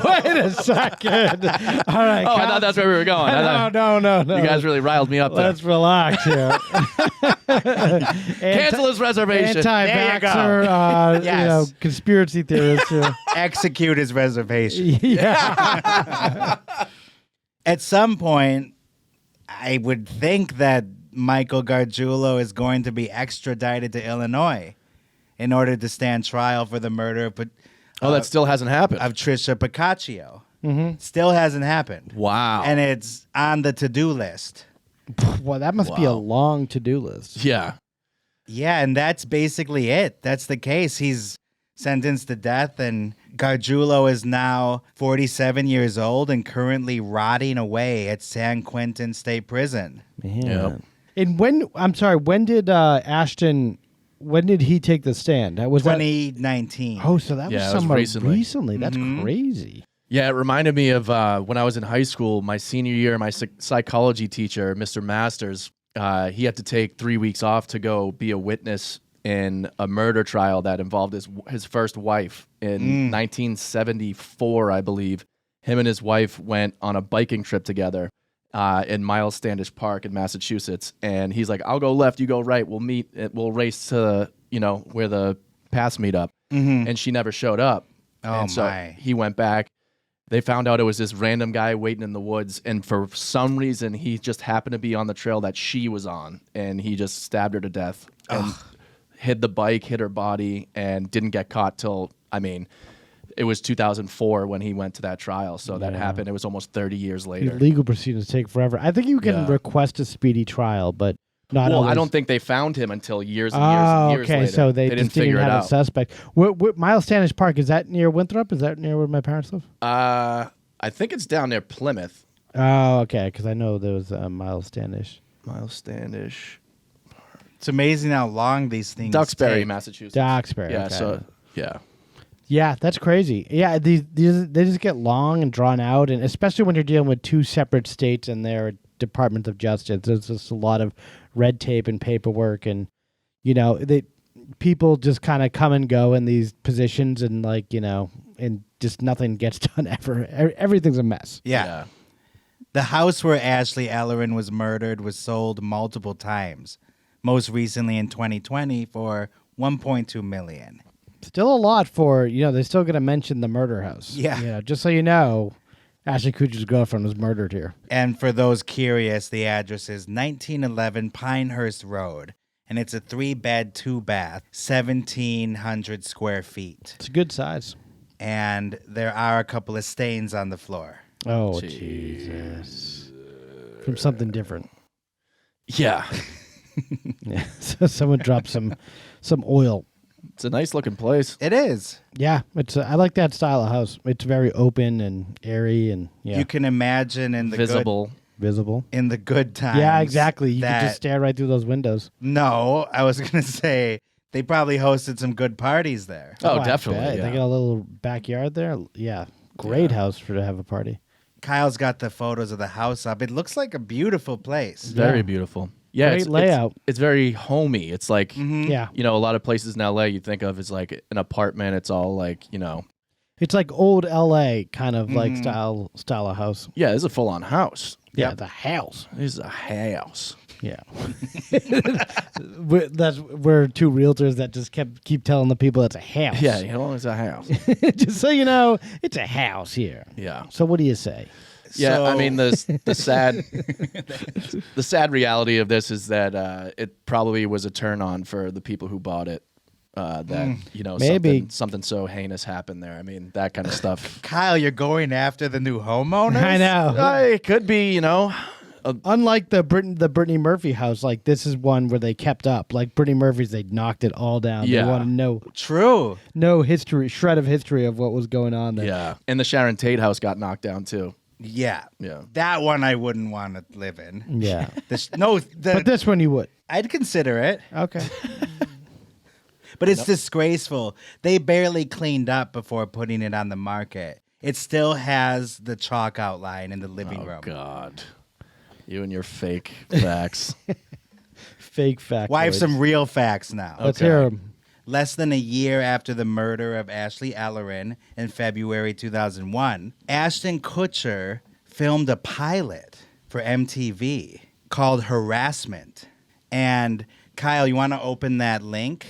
Wait a second. All right. Oh, I thought that's where we were going. No. You guys really riled me up there. Let's relax here. Cancel his reservation. Anti-vaxxer, Yes. conspiracy theorists here. Execute his reservation. Yeah. At some point, I would think that Michael Gargiulo is going to be extradited to Illinois in order to stand trial for the murder of that still hasn't happened. Of Tricia Pacaccio. Mm-hmm. Still hasn't happened. Wow. And it's on the to-do list. Well, that must be a long to-do list. Yeah. Yeah, and that's basically it. That's the case. He's sentenced to death, and Gargiulo is now 47 years old and currently rotting away at San Quentin State Prison. Man. Yep. And when did Ashton, when did he take the stand? That was 2019. Oh, so that was somewhat recently. That's Mm-hmm. crazy. Yeah, it reminded me of when I was in high school, my senior year, my psychology teacher, Mr. Masters, he had to take 3 weeks off to go be a witness in a murder trial that involved his first wife in 1974, I believe. Him and his wife went on a biking trip together in Miles Standish Park in Massachusetts. And he's like, I'll go left, you go right. We'll meet. We'll race to, where the paths meet up. Mm-hmm. And she never showed up. Oh, and so my. he went back. They found out it was this random guy waiting in the woods, and for some reason, he just happened to be on the trail that she was on, and he just stabbed her to death and hid the bike, hit her body, and didn't get caught till, it was 2004 when he went to that trial, so that happened. It was almost 30 years later. These legal proceedings take forever. I think you can request a speedy trial, but not always. I don't think they found him until years and years and years later. So they didn't just figure didn't it have out. a suspect. Miles Standish Park, is that near Winthrop? Is that near where my parents live? I think it's down near Plymouth. Oh, okay, because I know there was Miles Standish. Miles Standish. It's amazing how long these things Duxbury, take. Massachusetts. Duxbury, Yeah, okay. so, yeah. Yeah, that's crazy. Yeah, they just get long and drawn out, and especially when you're dealing with two separate states and their departments of justice. There's just a lot of red tape and paperwork, and people just kind of come and go in these positions, and and just nothing gets done ever. Everything's a mess. Yeah. The house where Ashley Ellerin was murdered was sold multiple times, most recently in 2020 for $1.2 million. Still a lot for, they're still going to mention the murder house. Yeah. Just so you know, Ashton Kutcher's girlfriend was murdered here. And for those curious, the address is 1911 Pinehurst Road, and it's a 3-bed, 2-bath, 1,700 square feet. It's a good size. And there are a couple of stains on the floor. Oh, Jesus. From something different. Yeah. Yeah. So someone dropped some oil. It's a nice looking place. It is. Yeah, I like that style of house. It's very open and airy, and You can imagine in the visible in the good times. Yeah, exactly. You can just stare right through those windows. No, I was going to say they probably hosted some good parties there. Oh, I definitely. bet. Yeah. They got a little backyard there. Yeah, great house to have a party. Kyle's got the photos of the house up. It looks like a beautiful place. Very beautiful. Yeah, Great layout. It's very homey. It's like, Yeah. a lot of places in LA you think of as like an apartment. It's all like, It's like old LA kind of like style of house. yeah, it's a full on house. Yeah, the house. This is a house. Yeah. We're two realtors that just keep telling the people it's a house. Yeah, it's a house. Just so you know, it's a house here. Yeah. So what do you say? Yeah, I So- mean the sad reality of this is that it probably was a turn on for the people who bought it. Maybe. something so heinous happened there. I mean, that kind of stuff. Kyle, you're going after the new homeowners? I know. It could be, Unlike the Brittany Murphy house, like this is one where they kept up. Like Brittany Murphy's, they knocked it all down. Yeah. They want to know True. no shred of history of what was going on there. Yeah, and the Sharon Tate house got knocked down too. Yeah. Yeah. That one I wouldn't want to live in. Yeah. But this one you would. I'd consider it. Okay. But it's disgraceful. They barely cleaned up before putting it on the market. It still has the chalk outline in the living room. God. You and your fake facts. Fake fact. Well, I have some real facts now. Let's hear 'em. Less than a year after the murder of Ashley Ellerin in February 2001, Ashton Kutcher filmed a pilot for MTV called Harassment. And Kyle, you want to open that link?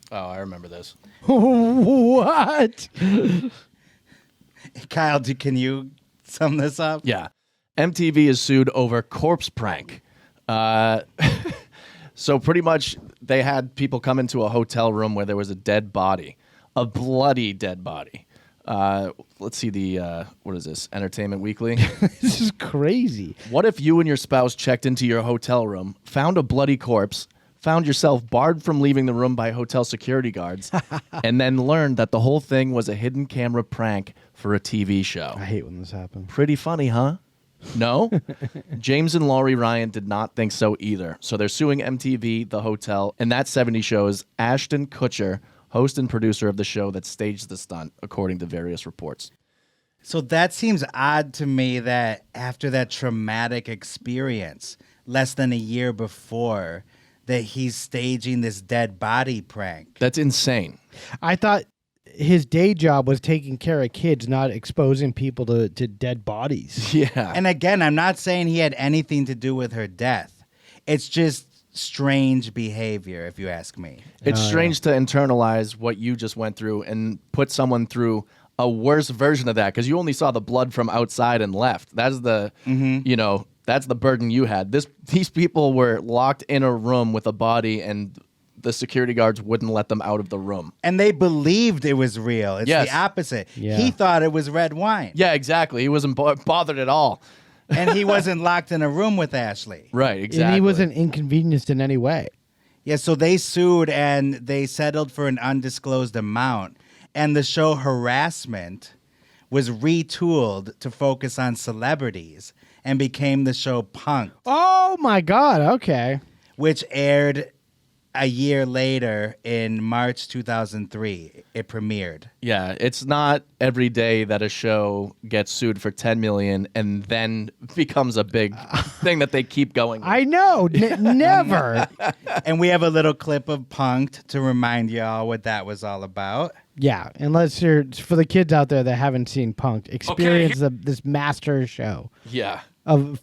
Oh, I remember this. What? Kyle, can you sum this up? Yeah. MTV is sued over corpse prank. So pretty much they had people come into a hotel room where there was a dead body, a bloody dead body. Let's see what is this? Entertainment Weekly? This is crazy. What if you and your spouse checked into your hotel room, found a bloody corpse, found yourself barred from leaving the room by hotel security guards, and then learned that the whole thing was a hidden camera prank for a TV show? I hate when this happens. Pretty funny, huh? No? James and Laurie Ryan did not think so either. So they're suing MTV, the hotel, and that 70 shows Ashton Kutcher, host and producer of the show that staged the stunt, according to various reports. So that seems odd to me that after that traumatic experience, less than a year before, that he's staging this dead body prank. That's insane. I thought his day job was taking care of kids, not exposing people to dead bodies. Yeah. And again, I'm not saying he had anything to do with her death. It's just strange behavior, if you ask me. It's strange to internalize what you just went through and put someone through a worse version of that, because you only saw the blood from outside and left. That's the, that's the burden you had. These people were locked in a room with a body, and the security guards wouldn't let them out of the room. And they believed it was real. It's Yes. the opposite. Yeah. He thought it was red wine. Yeah, exactly. He wasn't bothered at all. And he wasn't locked in a room with Ashley. Right, exactly. And he wasn't inconvenienced in any way. Yeah, so they sued and they settled for an undisclosed amount. And the show Harassment was retooled to focus on celebrities and became the show Punk'd. Oh, my God. Okay. Which aired a year later in March 2003. It premiered. Yeah, it's not every day that a show gets sued for $10 million and then becomes a big thing that they keep going with. I know. Never. And we have a little clip of Punk'd to remind y'all what that was all about. Yeah, unless you're, for the kids out there that haven't seen Punk'd, experience this master show. Yeah.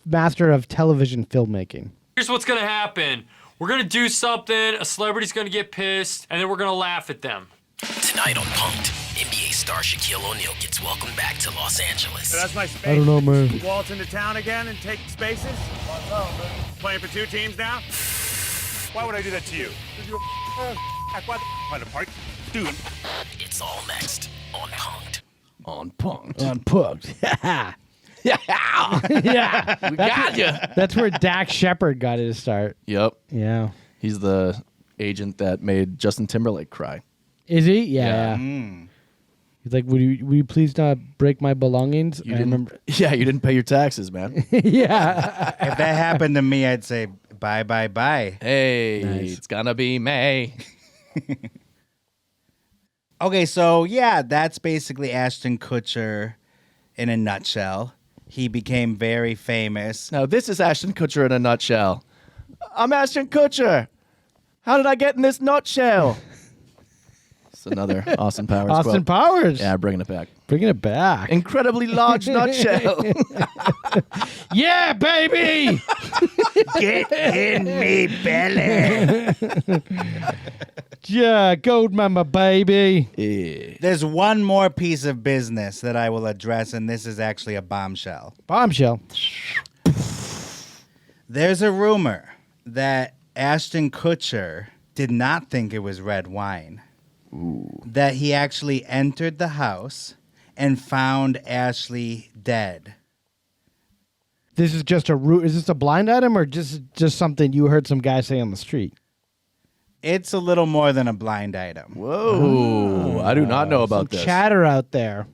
Master of television filmmaking. Here's what's gonna happen. We're gonna do something, a celebrity's gonna get pissed, and then we're gonna laugh at them. Tonight on Punk'd, NBA star Shaquille O'Neal gets welcomed back to Los Angeles. So that's my space. I don't know, man. Waltz into town again and take spaces? Playing for two teams now? Why would I do that to you? Dude. It's all next on Punk'd. On Punk'd. On Punk'd. Yeah. Yeah. We got you. That's where Dax Shepard got his start. Yep. Yeah. He's the agent that made Justin Timberlake cry. Is he? Yeah. He's like, would you please not break my belongings? You didn't pay your taxes, man. Yeah. If that happened to me, I'd say bye, bye, bye. Hey, Nice. It's gonna be May. Okay, so yeah, that's basically Ashton Kutcher in a nutshell. He became very famous. Now, this is Ashton Kutcher in a nutshell. I'm Ashton Kutcher. How did I get in this nutshell? It's another Austin Powers Austin quote. Powers. Yeah, bringing it back. Bringing it back. Incredibly large nutshell. Yeah, baby. Get in me belly. Yeah, gold member, baby. Yeah. There's one more piece of business that I will address, and this is actually a bombshell. Bombshell. There's a rumor that Ashton Kutcher did not think it was red wine. Ooh. That he actually entered the house and found Ashley dead. This is just is this a blind item or just something you heard some guy say on the street? It's a little more than a blind item. Whoa. I do not know about Some this. chatter out there.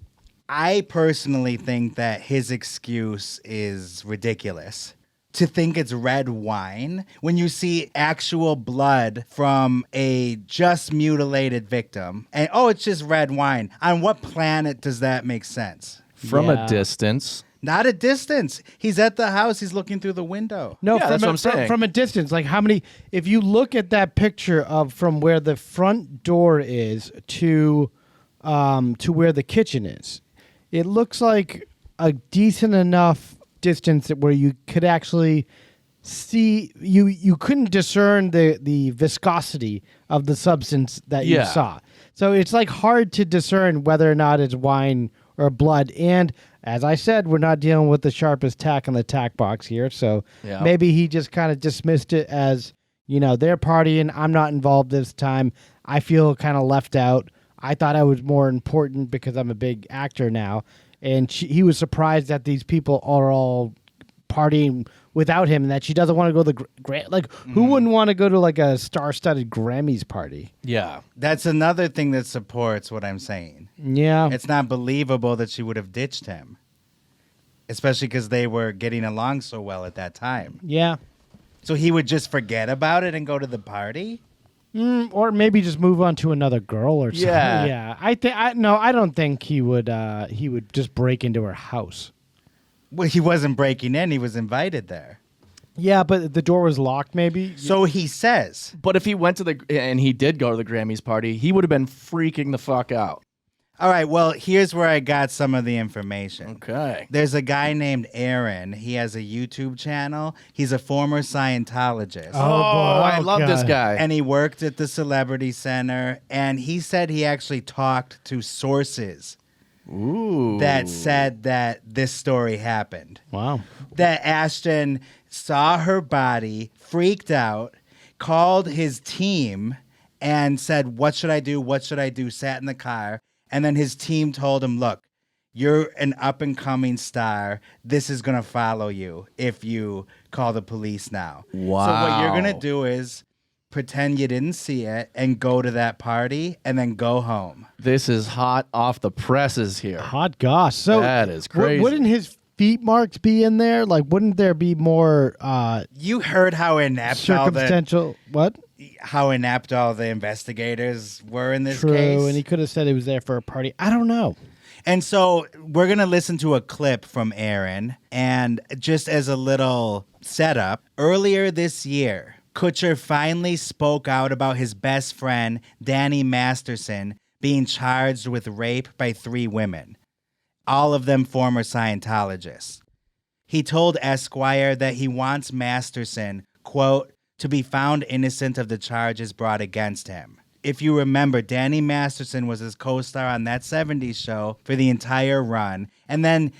I personally think that his excuse is ridiculous. To think it's red wine when you see actual blood from a just mutilated victim. And, it's just red wine. On what planet does that make sense? From a distance. Not a distance. He's at the house. He's looking through the window. No, Yeah, that's what I'm saying. From a distance. Like how many, if you look at that picture of from where the front door is to where the kitchen is, it looks like a decent enough distance where you could actually see, you couldn't discern the viscosity of the substance that you saw. So it's like hard to discern whether or not it's wine or blood. And as I said, we're not dealing with the sharpest tack on the tack box here. So Yeah. maybe he just kind of dismissed it as, they're partying. I'm not involved this time. I feel kind of left out. I thought I was more important because I'm a big actor now. And he was surprised that these people are all partying without him and that she doesn't want to go to the who wouldn't want to go to like a star-studded Grammys party? Yeah. That's another thing that supports what I'm saying. Yeah. It's not believable that she would have ditched him, especially because they were getting along so well at that time. Yeah. So he would just forget about it and go to the party? Or maybe just move on to another girl or something. Yeah. Yeah. I don't think he would just break into her house. Well, he wasn't breaking in. He was invited there. Yeah, but the door was locked maybe. So he says. But if he went to and he did go to the Grammys party, he would have been freaking the fuck out. All right, well, here's where I got some of the information. Okay. There's a guy named Ellerin. He has a YouTube channel. He's a former Scientologist. Oh, boy. I love this guy. And he worked at the Celebrity Center, and he said he actually talked to sources that said that this story happened. Wow. That Ashton saw her body, freaked out, called his team, and said, "What should I do? What should I do?" Sat in the car. And then his team told him, "Look, you're an up-and-coming star. This is going to follow you if you call the police now." Wow. So what you're going to do is pretend you didn't see it and go to that party and then go home. This is hot off the presses here. Hot gosh. So that is crazy. Wouldn't his feet marks be in there? Like, wouldn't there be more You heard how inept circumstantial how inept all the investigators were in this True, case. and he could have said he was there for a party. I don't know. And so we're going to listen to a clip from Ellerin. And just as a little setup, earlier this year, Kutcher finally spoke out about his best friend, Danny Masterson, being charged with rape by 3 women, all of them former Scientologists. He told Esquire that he wants Masterson, quote, to be found innocent of the charges brought against him. If you remember, Danny Masterson was his co-star on That 70s Show for the entire run. And then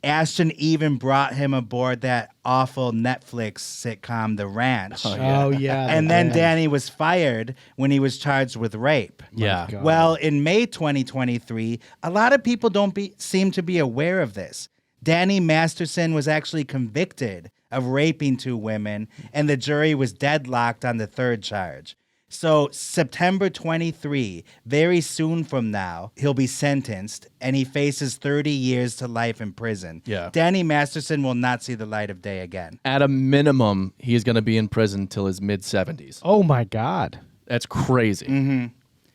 Ashton even brought him aboard that awful Netflix sitcom, The Ranch. Oh, yeah. And then Danny was fired when he was charged with rape. Yeah. Well, in May 2023, a lot of people don't seem to be aware of this. Danny Masterson was actually convicted of raping 2 women, and the jury was deadlocked on the 3rd charge. So September 23, very soon from now, he'll be sentenced, and he faces 30 years to life in prison. Yeah. Danny Masterson will not see the light of day again. At a minimum, he's going to be in prison till his mid-70s. Oh, my God. That's crazy. Mm-hmm.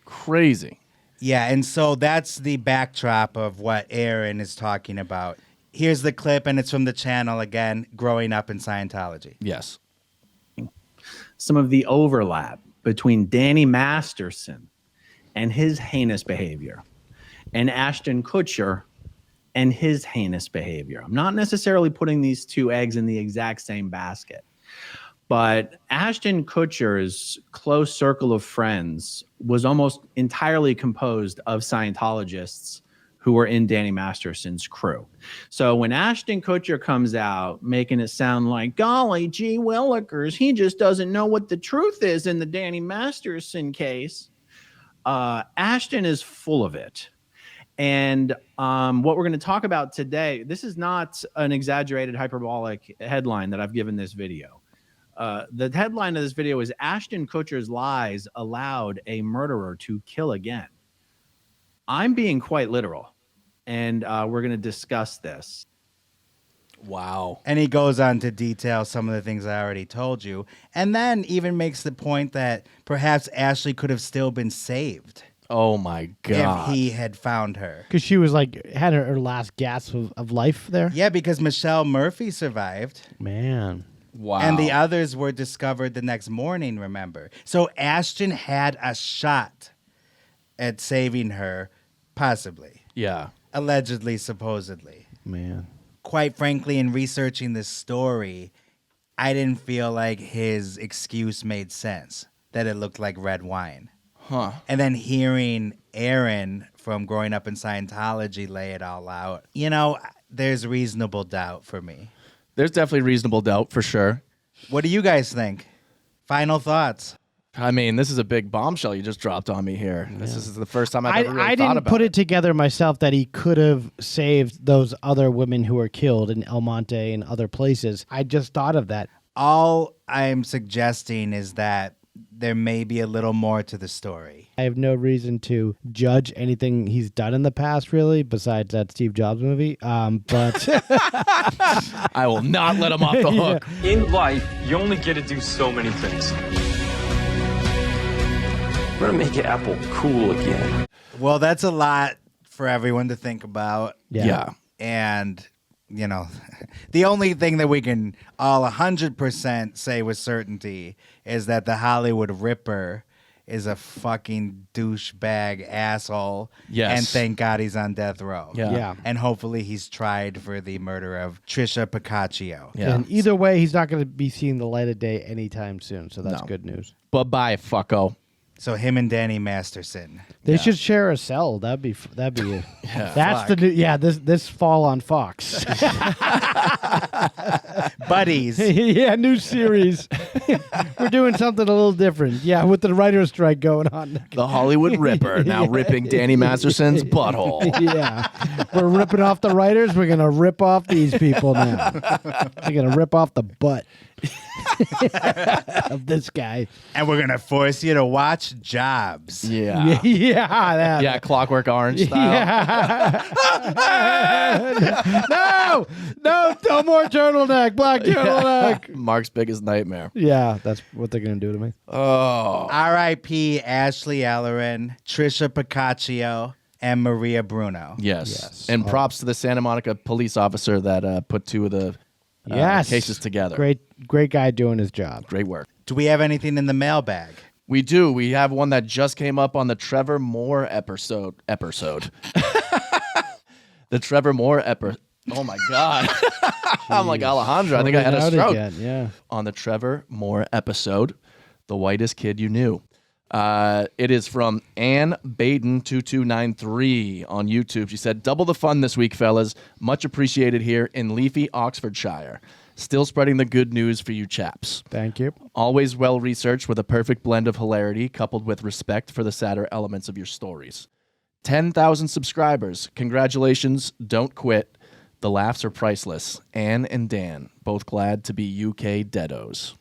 Crazy. Yeah, and so that's the backdrop of what Ellerin is talking about. Here's the clip, and it's from the channel again, Growing Up in Scientology. Yes. Some of the overlap between Danny Masterson and his heinous behavior and Ashton Kutcher and his heinous behavior. I'm not necessarily putting these 2 eggs in the exact same basket, but Ashton Kutcher's close circle of friends was almost entirely composed of Scientologists who were in Danny Masterson's crew. So when Ashton Kutcher comes out making it sound like, golly, gee willikers, he just doesn't know what the truth is in the Danny Masterson case, Ashton is full of it. And what we're going to talk about today, this is not an exaggerated hyperbolic headline that I've given this video. The headline of this video is Ashton Kutcher's lies allowed a murderer to kill again. I'm being quite literal. And we're going to discuss this. Wow. And he goes on to detail some of the things I already told you. And then even makes the point that perhaps Ashley could have still been saved. Oh, my God. If he had found her. Because she was had her last gasp of life there? Yeah, because Michelle Murphy survived. Man. Wow. And the others were discovered the next morning, remember? So Ashton had a shot at saving her, possibly. Yeah. Allegedly, supposedly. Man. Quite frankly, in researching this story, I didn't feel like his excuse made sense, that it looked like red wine. Huh. And then hearing Aaron from growing up in Scientology lay it all out. You know, there's reasonable doubt for me. There's definitely reasonable doubt for sure. What do you guys think? Final thoughts. I mean, this is a big bombshell you just dropped on me here. This is the first time I've ever really I thought didn't about put it together myself that he could have saved those other women who were killed in El Monte and other places. I just thought of that. All I'm suggesting is that there may be a little more to the story. I have no reason to judge anything he's done in the past, really, besides that Steve Jobs movie. But I will not let him off the hook. In life, you only get to do so many things. We're gonna make Apple cool again. Well, that's a lot for everyone to think about. Yeah. And, you know, the only thing that we can all 100% say with certainty is that the Hollywood Ripper is a fucking douchebag asshole. Yes. And thank God he's on death row. Yeah. And hopefully he's tried for the murder of Tricia Pacaccio. Yeah. And either way, he's not going to be seeing the light of day anytime soon, so that's good news. Bye-bye, fucko. So him and Danny Masterson. They should share a cell. That'd be that's Fuck. the new this fall on Fox. Buddies. Yeah, new series. We're doing something a little different. Yeah, with the writer's strike going on. The Hollywood Ripper now ripping Danny Masterson's butthole. Yeah. We're ripping off the writers. We're going to rip off these people now. We're going to rip off the butt of this guy. And we're going to force you to watch Jobs. Yeah. Yeah. Yeah, Clockwork Orange style. Yeah. No more turtleneck, black turtleneck. Mark's biggest nightmare. Yeah, that's what they're going to do to me. Oh. R.I.P. Ashley Ellerin, Tricia Pacaccio, and Maria Bruno. Yes. And props to the Santa Monica police officer that put two of the cases together. Great guy doing his job. Great work. Do we have anything in the mailbag? We do. We have one that just came up on the Trevor Moore episode. The Trevor Moore episode. Oh, my God. I'm like Alejandro. I think I had a stroke. Again, yeah. On the Trevor Moore episode, The Whitest Kid You Knew. It is from Ann Baden2293 on YouTube. She said, double the fun this week, fellas. Much appreciated here in leafy Oxfordshire. Still spreading the good news for you chaps. Thank you. Always well-researched with a perfect blend of hilarity coupled with respect for the sadder elements of your stories. 10,000 subscribers. Congratulations. Don't quit. The laughs are priceless. Anne and Dan, both glad to be UK deados.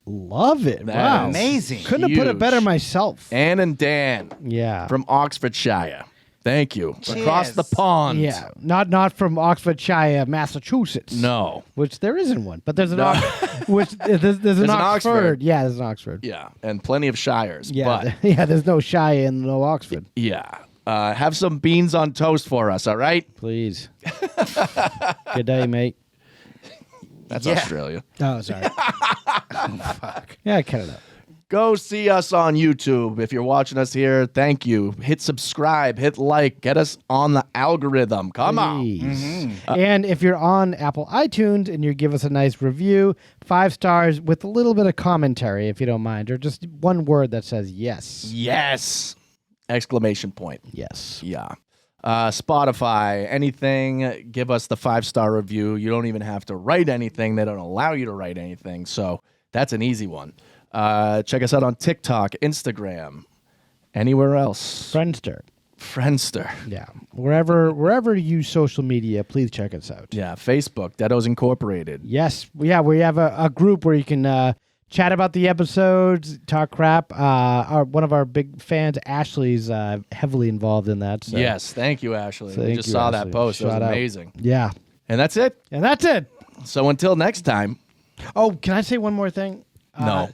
Love it. That Wow. is Amazing. Couldn't have put it huge. better myself. Anne and Dan Yeah. from Oxfordshire. Thank you. Cheers. Across the pond. Yeah. Not from Oxfordshire, Massachusetts. No. Which there isn't one, but there's an there's an Oxford. Yeah, there's an Oxford. Yeah, and plenty of shires. Yeah. But, Yeah, there's no Shire and no Oxford. yeah. Have some beans on toast for us, all right? Please. Good day, mate. That's Yeah. Australia. Oh, sorry. Fuck. Yeah, cut it up. Go see us on YouTube. If you're watching us here, thank you. Hit subscribe, hit like, get us on the algorithm. Come on. Please. And if you're on Apple iTunes and you give us a nice review, 5 stars with a little bit of commentary, if you don't mind, or just one word that says yes. Yes. Exclamation point. Yes. Yeah. Spotify, anything, give us the 5-star review. You don't even have to write anything. They don't allow you to write anything. So that's an easy one. Check us out on TikTok, Instagram, anywhere else. Friendster. Yeah. Wherever you use social media, please check us out. Yeah, Facebook, Deados Incorporated. Yes. Yeah, we have a group where you can chat about the episodes, talk crap. One of our big fans, Ashley's heavily involved in that. So. Yes, thank you, Ashley. Thank We just you, saw Ashley. that post. It was Shout out. amazing. Yeah. And that's it. So until next time. Oh, can I say one more thing? No.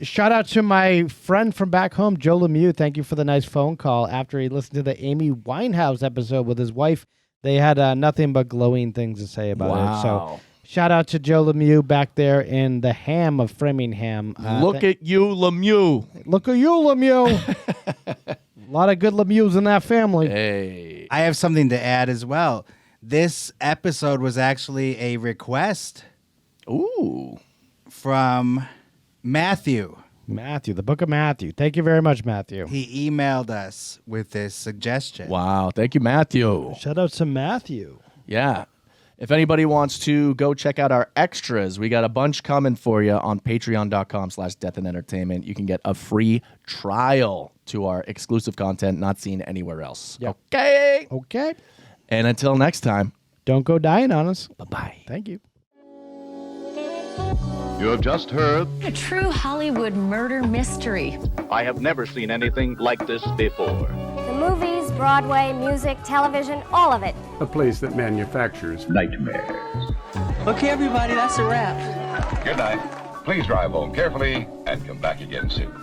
Shout out to my friend from back home, Joe Lemieux. Thank you for the nice phone call after he listened to the Amy Winehouse episode with his wife. They had nothing but glowing things to say about it. So shout out to Joe Lemieux back there in the ham of Framingham. Look at you, Lemieux. Look at you, Lemieux. A lot of good Lemieux in that family. Hey. I have something to add as well. This episode was actually a request. Ooh. From Matthew. Matthew, the book of Matthew. Thank you very much, Matthew. He emailed us with this suggestion. Wow. Thank you, Matthew. Shout out to Matthew. Yeah. If anybody wants to go check out our extras, we got a bunch coming for you on patreon.com/deathandentertainment. You can get a free trial to our exclusive content not seen anywhere else. Yep. Okay. Okay. And until next time, don't go dying on us. Bye-bye. Thank you. You have just heard A true Hollywood murder mystery. I have never seen anything like this before. The movies, Broadway, music, television, all of it. A place that manufactures nightmares. Okay, everybody, that's a wrap. Good night. Please drive home carefully and come back again soon.